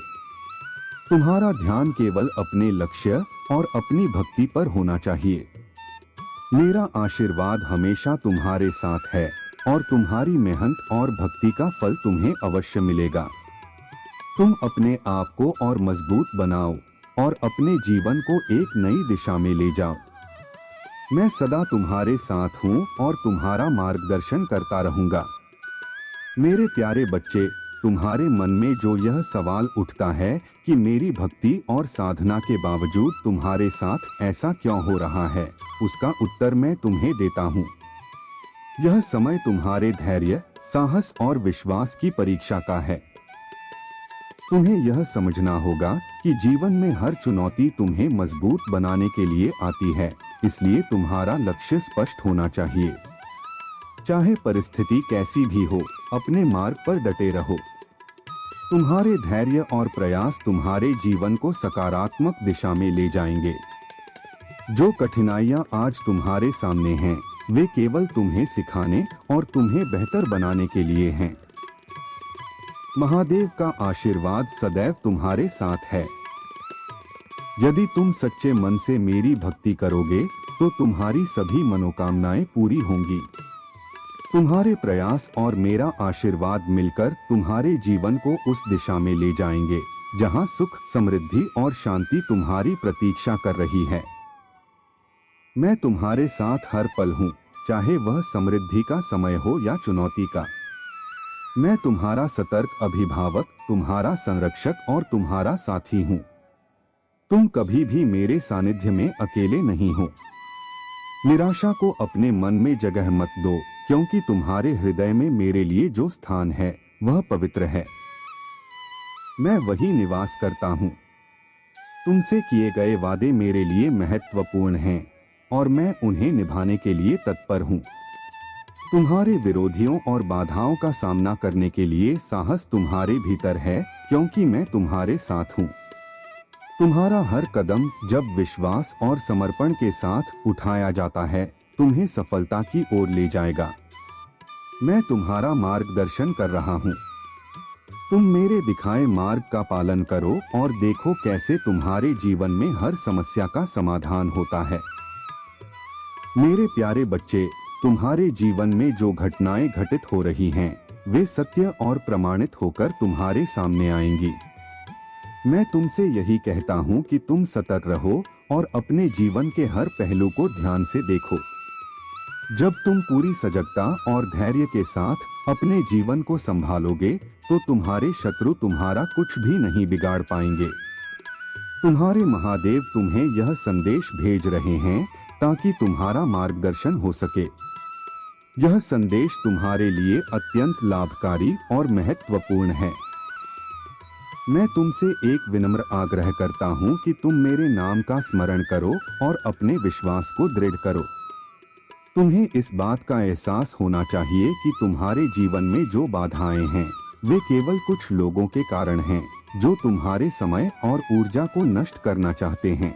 तुम्हारा ध्यान केवल अपने लक्ष्य और अपनी भक्ति पर होना चाहिए। मेरा आशीर्वाद हमेशा तुम्हारे साथ है और तुम्हारी मेहनत और भक्ति का फल तुम्हें अवश्य मिलेगा। तुम अपने आप को और मजबूत बनाओ और अपने जीवन को एक नई दिशा में ले जाओ। मैं सदा तुम्हारे साथ हूँ और तुम्हारा मार्गदर्शन करता रहूंगा। मेरे प्यारे बच्चे, तुम्हारे मन में जो यह सवाल उठता है कि मेरी भक्ति और साधना के बावजूद तुम्हारे साथ ऐसा क्यों हो रहा है, उसका उत्तर मैं तुम्हें देता हूँ। यह समय तुम्हारे धैर्य, साहस और विश्वास की परीक्षा का है। तुम्हें यह समझना होगा कि जीवन में हर चुनौती तुम्हें मजबूत बनाने के लिए आती है, इसलिए तुम्हारा लक्ष्य स्पष्ट होना चाहिए। चाहे परिस्थिति कैसी भी हो, अपने मार्ग पर डटे रहो। तुम्हारे धैर्य और प्रयास तुम्हारे जीवन को सकारात्मक दिशा में ले जाएंगे। जो कठिनाइयां आज तुम्हारे सामने हैं, वे केवल तुम्हें सिखाने और तुम्हें बेहतर बनाने के लिए हैं। महादेव का आशीर्वाद सदैव तुम्हारे साथ है। यदि तुम सच्चे मन से मेरी भक्ति करोगे तो तुम्हारी सभी मनोकामनाएं पूरी होंगी। तुम्हारे प्रयास और मेरा आशीर्वाद मिलकर तुम्हारे जीवन को उस दिशा में ले जाएंगे जहां सुख, समृद्धि और शांति तुम्हारी प्रतीक्षा कर रही है। मैं तुम्हारे साथ हर पल हूँ, चाहे वह समृद्धि का समय हो या चुनौती का। मैं तुम्हारा सतर्क अभिभावक, तुम्हारा संरक्षक और तुम्हारा साथी हूँ। तुम कभी भी मेरे सानिध्य में अकेले नहीं हो। निराशा को अपने मन में जगह मत दो, क्योंकि तुम्हारे हृदय में मेरे लिए जो स्थान है वह पवित्र है। मैं वही निवास करता हूँ। तुमसे किए गए वादे मेरे लिए महत्वपूर्ण हैं और मैं उन्हें निभाने के लिए तत्पर हूँ। तुम्हारे विरोधियों और बाधाओं का सामना करने के लिए साहस तुम्हारे भीतर है, क्योंकि मैं तुम्हारे साथ हूँ। तुम्हारा हर कदम जब विश्वास और समर्पण के साथ उठाया जाता है, तुम्हें सफलता की ओर ले जाएगा। मैं तुम्हारा मार्गदर्शन कर रहा हूँ। तुम मेरे दिखाए मार्ग का पालन करो और देखो कैसे तुम्हारे जीवन में हर समस्या का समाधान होता है। मेरे प्यारे बच्चे, तुम्हारे जीवन में जो घटनाएं घटित हो रही हैं, वे सत्य और प्रमाणित होकर तुम्हारे सामने आएंगी। मैं तुमसे यही कहता हूँ कि तुम सतर्क रहो और अपने जीवन के हर पहलू को ध्यान से देखो। जब तुम पूरी सजगता और धैर्य के साथ अपने जीवन को संभालोगे तो तुम्हारे शत्रु तुम्हारा कुछ भी नहीं बिगाड़ पाएंगे। तुम्हारे महादेव तुम्हें यह संदेश भेज रहे हैं ताकि तुम्हारा मार्गदर्शन हो सके। यह संदेश तुम्हारे लिए अत्यंत लाभकारी और महत्वपूर्ण है। मैं तुमसे एक विनम्र आग्रह करता हूं कि तुम मेरे नाम का स्मरण करो और अपने विश्वास को दृढ़ करो। तुम्हें इस बात का एहसास होना चाहिए कि तुम्हारे जीवन में जो बाधाएं हैं वे केवल कुछ लोगों के कारण हैं जो तुम्हारे समय और ऊर्जा को नष्ट करना चाहते हैं।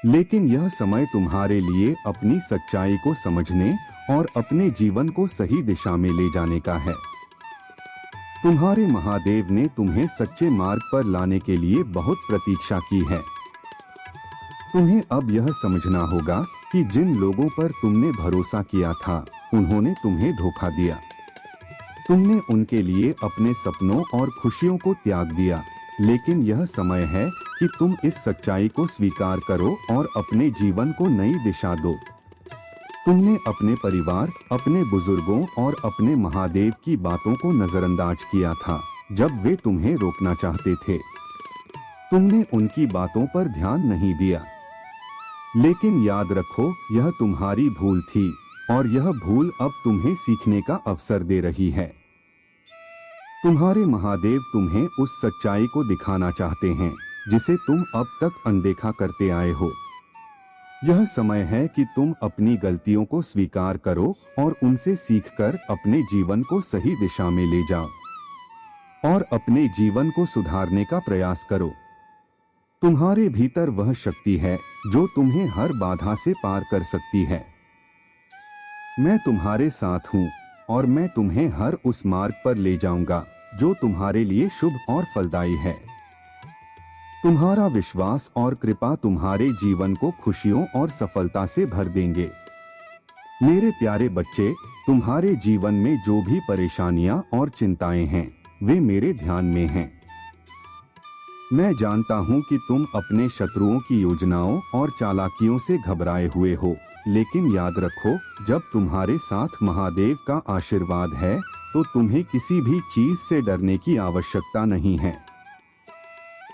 लेकिन यह समय तुम्हारे लिए अपनी सच्चाई को समझने और अपने जीवन को सही दिशा में ले जाने का है। तुम्हारे महादेव ने तुम्हें सच्चे मार्ग पर लाने के लिए बहुत प्रतीक्षा की है। तुम्हें अब यह समझना होगा कि जिन लोगों पर तुमने भरोसा किया था उन्होंने तुम्हें धोखा दिया। तुमने उनके लिए अपने सपनों और खुशियों को त्याग दिया, लेकिन यह समय है कि तुम इस सच्चाई को स्वीकार करो और अपने जीवन को नई दिशा दो। तुमने अपने परिवार, अपने बुजुर्गों और अपने महादेव की बातों को नजरअंदाज किया था जब वे तुम्हें रोकना चाहते थे। तुमने उनकी बातों पर ध्यान नहीं दिया। लेकिन याद रखो, यह तुम्हारी भूल थी और यह भूल अब तुम्हें सीखने का अवसर दे रही है। तुम्हारे महादेव तुम्हें उस सच्चाई को दिखाना चाहते हैं जिसे तुम अब तक अनदेखा करते आए हो। यह समय है कि तुम अपनी गलतियों को स्वीकार करो और उनसे सीखकर अपने जीवन को सही दिशा में ले जाओ और अपने जीवन को सुधारने का प्रयास करो। तुम्हारे भीतर वह शक्ति है जो तुम्हें हर बाधा से पार कर सकती है। मैं तुम्हारे साथ हूँ और मैं तुम्हें हर उस मार्ग पर ले जाऊंगा जो तुम्हारे लिए शुभ और फलदायी है। तुम्हारा विश्वास और कृपा तुम्हारे जीवन को खुशियों और सफलता से भर देंगे। मेरे प्यारे बच्चे, तुम्हारे जीवन में जो भी परेशानियां और चिंताएं हैं वे मेरे ध्यान में हैं। मैं जानता हूं कि तुम अपने शत्रुओं की योजनाओं और चालाकियों से घबराए हुए हो, लेकिन याद रखो, जब तुम्हारे साथ महादेव का आशीर्वाद है तो तुम्हें किसी भी चीज से डरने की आवश्यकता नहीं है।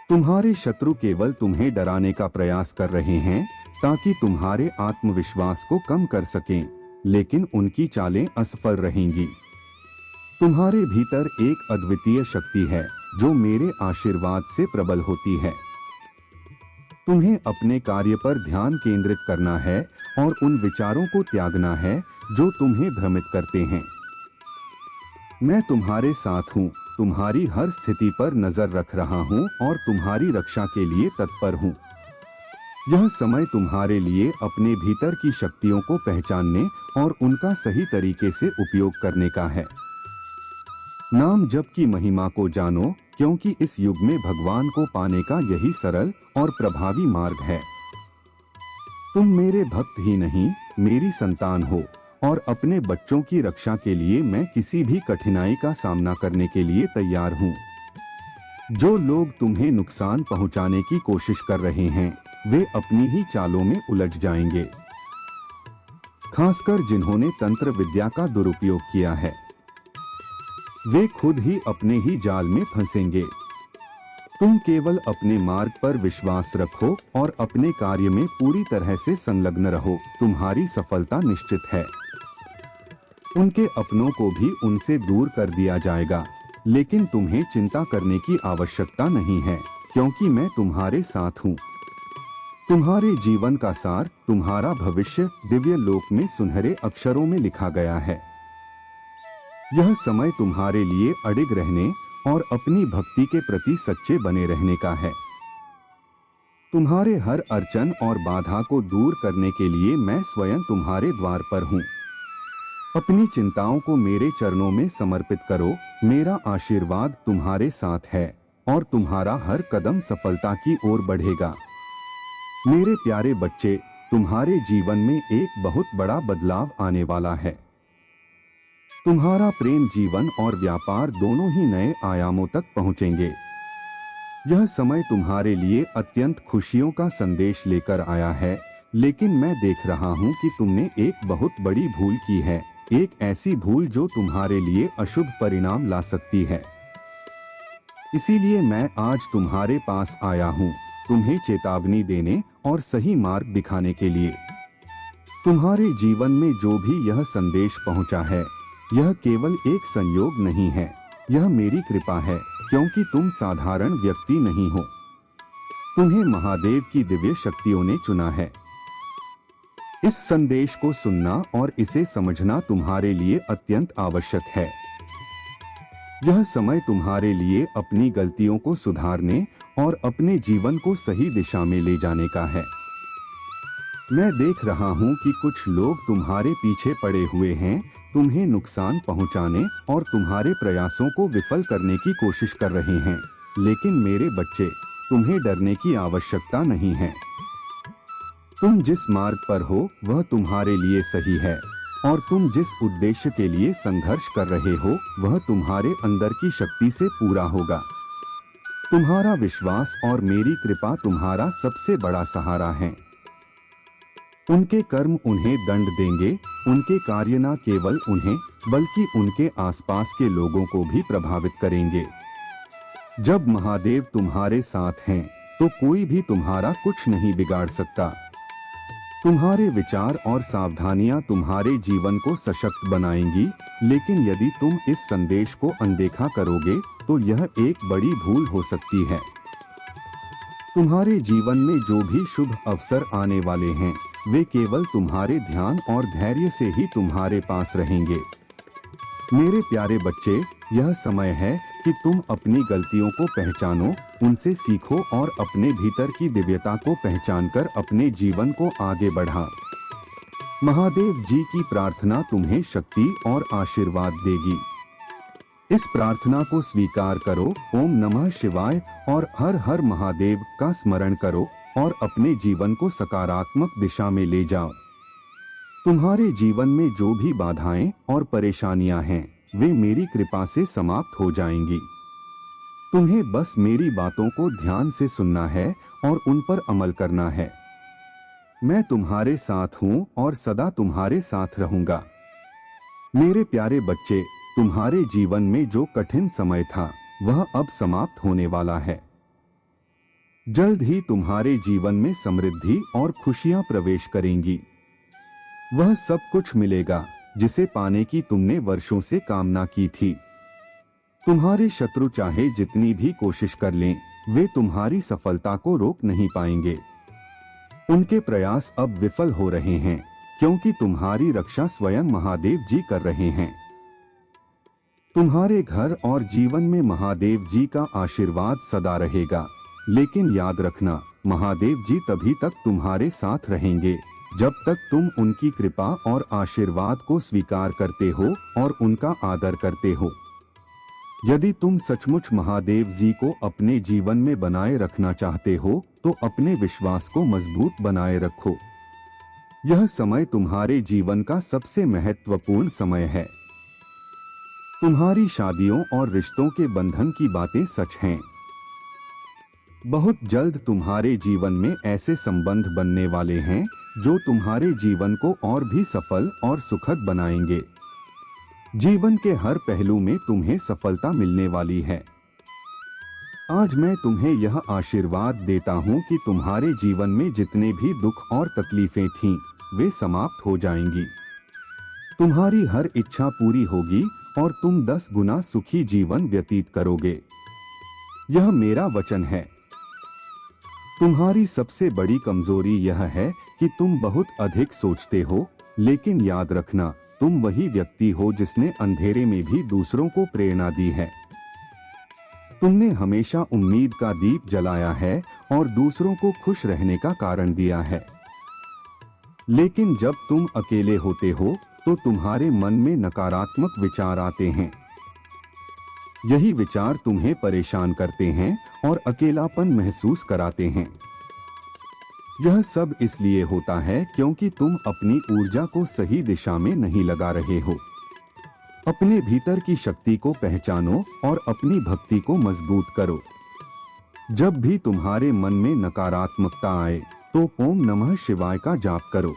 तुम्हारे शत्रु केवल तुम्हें डराने का प्रयास कर रहे हैं ताकि तुम्हारे आत्मविश्वास को कम कर सकें, लेकिन उनकी चालें असफल रहेंगी। तुम्हारे भीतर एक अद्वितीय शक्ति है जो मेरे आशीर्वाद से प्रबल होती है। तुम्हें अपने कार्य पर ध्यान केंद्रित करना है और उन विचारों को त्यागना है जो तुम्हें भ्रमित करते हैं। मैं तुम्हारे साथ हूँ, तुम्हारी हर स्थिति पर नजर रख रहा हूँ और तुम्हारी रक्षा के लिए तत्पर हूँ। यह समय तुम्हारे लिए अपने भीतर की शक्तियों को पहचानने और उनका सही तरीके से उपयोग करने का है। नाम जप की महिमा को जानो, क्योंकि इस युग में भगवान को पाने का यही सरल और प्रभावी मार्ग है। तुम मेरे भक्त ही नहीं, मेरी संतान हो और अपने बच्चों की रक्षा के लिए मैं किसी भी कठिनाई का सामना करने के लिए तैयार हूँ। जो लोग तुम्हें नुकसान पहुँचाने की कोशिश कर रहे हैं वे अपनी ही चालों में उलझ जाएंगे, खासकर जिन्होंने तंत्र विद्या का दुरुपयोग किया है। वे खुद ही अपने ही जाल में फंसेंगे। तुम केवल अपने मार्ग पर विश्वास रखो और अपने कार्य में पूरी तरह से संलग्न रहो। तुम्हारी सफलता निश्चित है। उनके अपनों को भी उनसे दूर कर दिया जाएगा, लेकिन तुम्हें चिंता करने की आवश्यकता नहीं है, क्योंकि मैं तुम्हारे साथ हूँ। तुम्हारे जीवन का सार, तुम्हारा भविष्य दिव्य लोक में सुनहरे अक्षरों में लिखा गया है। यह समय तुम्हारे लिए अडिग रहने और अपनी भक्ति के प्रति सच्चे बने रहने का है। तुम्हारे हर अड़चन और बाधा को दूर करने के लिए मैं स्वयं तुम्हारे द्वार पर हूँ। अपनी चिंताओं को मेरे चरणों में समर्पित करो। मेरा आशीर्वाद तुम्हारे साथ है और तुम्हारा हर कदम सफलता की ओर बढ़ेगा। मेरे प्यारे बच्चे, तुम्हारे जीवन में एक बहुत बड़ा बदलाव आने वाला है। तुम्हारा प्रेम जीवन और व्यापार दोनों ही नए आयामों तक पहुंचेंगे। यह समय तुम्हारे लिए अत्यंत खुशियों का संदेश लेकर आया है, लेकिन मैं देख रहा हूँ कि तुमने एक बहुत बड़ी भूल की है, एक ऐसी भूल जो तुम्हारे लिए अशुभ परिणाम ला सकती है। इसीलिए मैं आज तुम्हारे पास आया हूँ, तुम्हें चेतावनी देने और सही मार्ग दिखाने के लिए। तुम्हारे जीवन में जो भी यह संदेश पहुँचा है, यह केवल एक संयोग नहीं है, यह मेरी कृपा है, क्योंकि तुम साधारण व्यक्ति नहीं हो। तुम्हें महादेव की दिव्य शक्तियों ने चुना है। इस संदेश को सुनना और इसे समझना तुम्हारे लिए अत्यंत आवश्यक है। यह समय तुम्हारे लिए अपनी गलतियों को सुधारने और अपने जीवन को सही दिशा में ले जाने का है। मैं देख रहा हूँ कि कुछ लोग तुम्हारे पीछे पड़े हुए हैं, तुम्हें नुकसान पहुँचाने और तुम्हारे प्रयासों को विफल करने की कोशिश कर रहे हैं। लेकिन मेरे बच्चे, तुम्हें डरने की आवश्यकता नहीं है। तुम जिस मार्ग पर हो वह तुम्हारे लिए सही है, और तुम जिस उद्देश्य के लिए संघर्ष कर रहे हो वह तुम्हारे अंदर की शक्ति से पूरा होगा। तुम्हारा विश्वास और मेरी कृपा तुम्हारा सबसे बड़ा सहारा है। उनके कर्म उन्हें दंड देंगे, उनके कार्य न केवल उन्हें बल्कि उनके आसपास के लोगों को भी प्रभावित करेंगे। जब महादेव तुम्हारे साथ हैं, तो कोई भी तुम्हारा कुछ नहीं बिगाड़ सकता। तुम्हारे विचार और सावधानियां तुम्हारे जीवन को सशक्त बनाएंगी, लेकिन यदि तुम इस संदेश को अनदेखा करोगे तो यह एक बड़ी भूल हो सकती है। तुम्हारे जीवन में जो भी शुभ अवसर आने वाले हैं, वे केवल तुम्हारे ध्यान और धैर्य से ही तुम्हारे पास रहेंगे। मेरे प्यारे बच्चे, यह समय है कि तुम अपनी गलतियों को पहचानो, उनसे सीखो और अपने भीतर की दिव्यता को पहचानकर अपने जीवन को आगे बढ़ाओ। महादेव जी की प्रार्थना तुम्हें शक्ति और आशीर्वाद देगी। इस प्रार्थना को स्वीकार करो। ओम नमः शिवाय और हर हर महादेव का स्मरण करो और अपने जीवन को सकारात्मक दिशा में ले जाओ। तुम्हारे जीवन में जो भी बाधाएं और परेशानियां हैं, वे मेरी कृपा से समाप्त हो जाएंगी। तुम्हें बस मेरी बातों को ध्यान से सुनना है और उन पर अमल करना है। मैं तुम्हारे साथ हूँ और सदा तुम्हारे साथ रहूंगा। मेरे प्यारे बच्चे, तुम्हारे जीवन में जो कठिन समय था वह अब समाप्त होने वाला है। जल्द ही तुम्हारे जीवन में समृद्धि और खुशियां प्रवेश करेंगी। वह सब कुछ मिलेगा जिसे पाने की तुमने वर्षों से कामना की थी। तुम्हारे शत्रु चाहे जितनी भी कोशिश कर लें, वे तुम्हारी सफलता को रोक नहीं पाएंगे। उनके प्रयास अब विफल हो रहे हैं, क्योंकि तुम्हारी रक्षा स्वयं महादेव जी कर रहे हैं। तुम्हारे घर और जीवन में महादेव जी का आशीर्वाद सदा रहेगा। लेकिन याद रखना, महादेव जी तभी तक तुम्हारे साथ रहेंगे जब तक तुम उनकी कृपा और आशीर्वाद को स्वीकार करते हो और उनका आदर करते हो। यदि तुम सचमुच महादेव जी को अपने जीवन में बनाए रखना चाहते हो, तो अपने विश्वास को मजबूत बनाए रखो। यह समय तुम्हारे जीवन का सबसे महत्वपूर्ण समय है। तुम्हारी शादियों और रिश्तों के बंधन की बातें सच हैं। बहुत जल्द तुम्हारे जीवन में ऐसे संबंध बनने वाले हैं जो तुम्हारे जीवन को और भी सफल और सुखद बनाएंगे। जीवन के हर पहलू में तुम्हें सफलता मिलने वाली है। आज मैं तुम्हें यह आशीर्वाद देता हूँ कि तुम्हारे जीवन में जितने भी दुख और तकलीफें थीं, वे समाप्त हो जाएंगी। तुम्हारी हर इच्छा पूरी होगी और तुम 10 गुना सुखी जीवन व्यतीत करोगे। यह मेरा वचन है। तुम्हारी सबसे बड़ी कमजोरी यह है कि तुम बहुत अधिक सोचते हो, लेकिन याद रखना, तुम वही व्यक्ति हो जिसने अंधेरे में भी दूसरों को प्रेरणा दी है। तुमने हमेशा उम्मीद का दीप जलाया है और दूसरों को खुश रहने का कारण दिया है। लेकिन जब तुम अकेले होते हो तो तुम्हारे मन में नकारात्मक विचार आते हैं। यही विचार तुम्हें परेशान करते हैं और अकेलापन महसूस कराते हैं। यह सब इसलिए होता है क्योंकि तुम अपनी ऊर्जा को सही दिशा में नहीं लगा रहे हो। अपने भीतर की शक्ति को पहचानो और अपनी भक्ति को मजबूत करो। जब भी तुम्हारे मन में नकारात्मकता आए, तो तो ओम नमः शिवाय का जाप करो।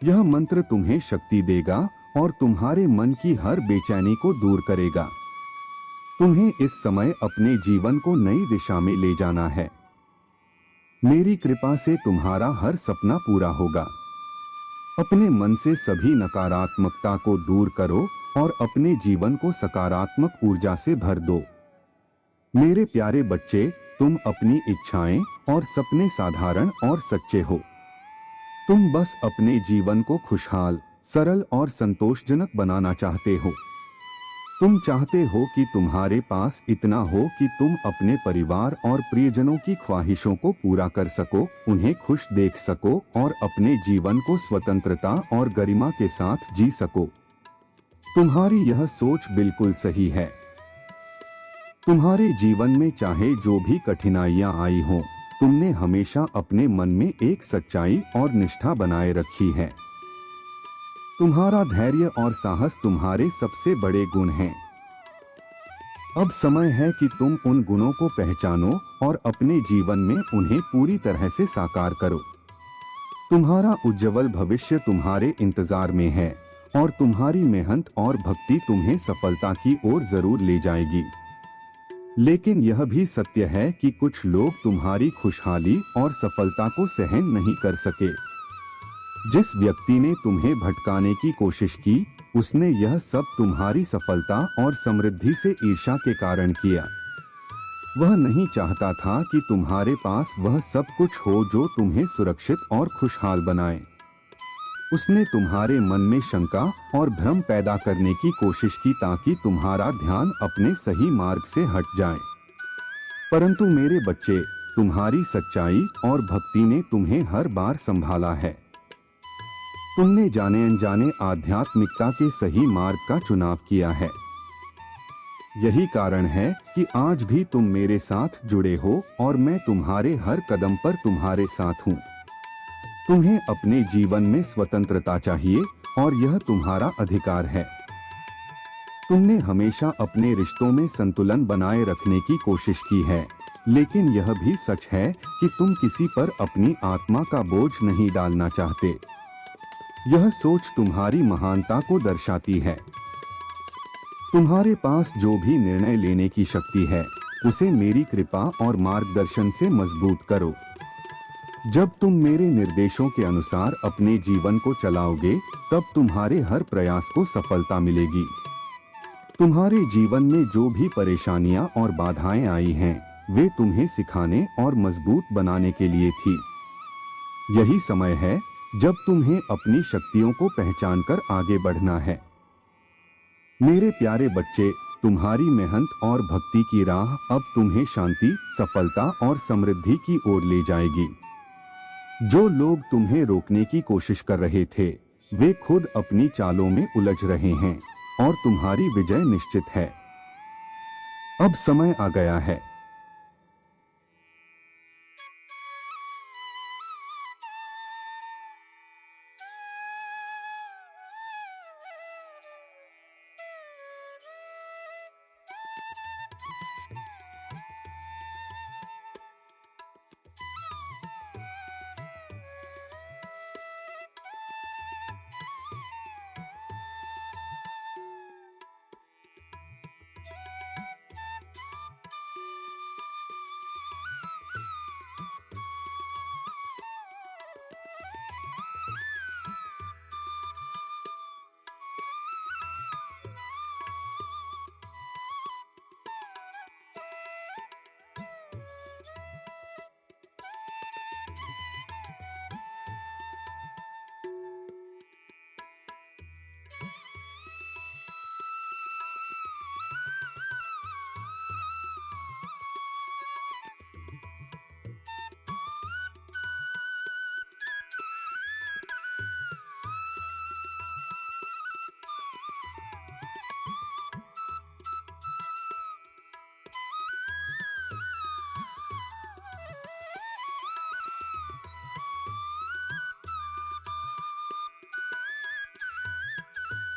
यह मंत्र तुम्हें शक्ति देगा और तुम्हारे मन की हर बेचैनी को दूर करेगा। तुम्हें इस समय अपने जीवन को नई दिशा में ले जाना है। मेरी कृपा से तुम्हारा हर सपना पूरा होगा। अपने मन से सभी नकारात्मकता को दूर करो और अपने जीवन को सकारात्मक ऊर्जा से भर दो। मेरे प्यारे बच्चे, तुम अपनी इच्छाएं और सपने साधारण और सच्चे हो। तुम बस अपने जीवन को खुशहाल, सरल और संतोषजनक बनाना चाहते हो। तुम चाहते हो कि तुम्हारे पास इतना हो कि तुम अपने परिवार और प्रियजनों की ख्वाहिशों को पूरा कर सको, उन्हें खुश देख सको और अपने जीवन को स्वतंत्रता और गरिमा के साथ जी सको। तुम्हारी यह सोच बिल्कुल सही है। तुम्हारे जीवन में चाहे जो भी कठिनाइयां आई हों, तुमने हमेशा अपने मन में एक सच्चाई और निष्ठा बनाए रखी है। तुम्हारा धैर्य और साहस तुम्हारे सबसे बड़े गुण हैं। अब समय है कि तुम उन गुणों को पहचानो और अपने जीवन में उन्हें पूरी तरह से साकार करो। तुम्हारा उज्जवल भविष्य तुम्हारे इंतजार में है और तुम्हारी मेहनत और भक्ति तुम्हें सफलता की ओर जरूर ले जाएगी। लेकिन यह भी सत्य है कि कुछ लोग तुम्हारी खुशहाली और सफलता को सहन नहीं कर सके। जिस व्यक्ति ने तुम्हें भटकाने की कोशिश की, उसने यह सब तुम्हारी सफलता और समृद्धि से ईर्ष्या के कारण किया। वह नहीं चाहता था कि तुम्हारे पास वह सब कुछ हो जो तुम्हें सुरक्षित और खुशहाल बनाए। उसने तुम्हारे मन में शंका और भ्रम पैदा करने की कोशिश की ताकि तुम्हारा ध्यान अपने सही मार्ग से हट जाए। परंतु मेरे बच्चे, तुम्हारी सच्चाई और भक्ति ने तुम्हें हर बार संभाला है। तुमने जाने अनजाने आध्यात्मिकता के सही मार्ग का चुनाव किया है। यही कारण है कि आज भी तुम मेरे साथ जुड़े हो और मैं तुम्हारे हर कदम पर तुम्हारे साथ हूँ। तुम्हें अपने जीवन में स्वतंत्रता चाहिए और यह तुम्हारा अधिकार है। तुमने हमेशा अपने रिश्तों में संतुलन बनाए रखने की कोशिश की है, लेकिन यह भी सच है कि तुम किसी पर अपनी आत्मा का बोझ नहीं डालना चाहते। यह सोच तुम्हारी महानता को दर्शाती है। तुम्हारे पास जो भी निर्णय लेने की शक्ति है, उसे मेरी कृपा और मार्गदर्शन से मजबूत करो। जब तुम मेरे निर्देशों के अनुसार अपने जीवन को चलाओगे, तब तुम्हारे हर प्रयास को सफलता मिलेगी। तुम्हारे जीवन में जो भी परेशानियां और बाधाएं आई हैं, वे तुम्हें सिखाने और मजबूत बनाने के लिए थी। यही समय है जब तुम्हें अपनी शक्तियों को पहचानकर आगे बढ़ना है। मेरे प्यारे बच्चे, तुम्हारी मेहनत और भक्ति की राह अब तुम्हें शांति, सफलता और समृद्धि की ओर ले जाएगी। जो लोग तुम्हें रोकने की कोशिश कर रहे थे, वे खुद अपनी चालों में उलझ रहे हैं और तुम्हारी विजय निश्चित है। अब समय आ गया है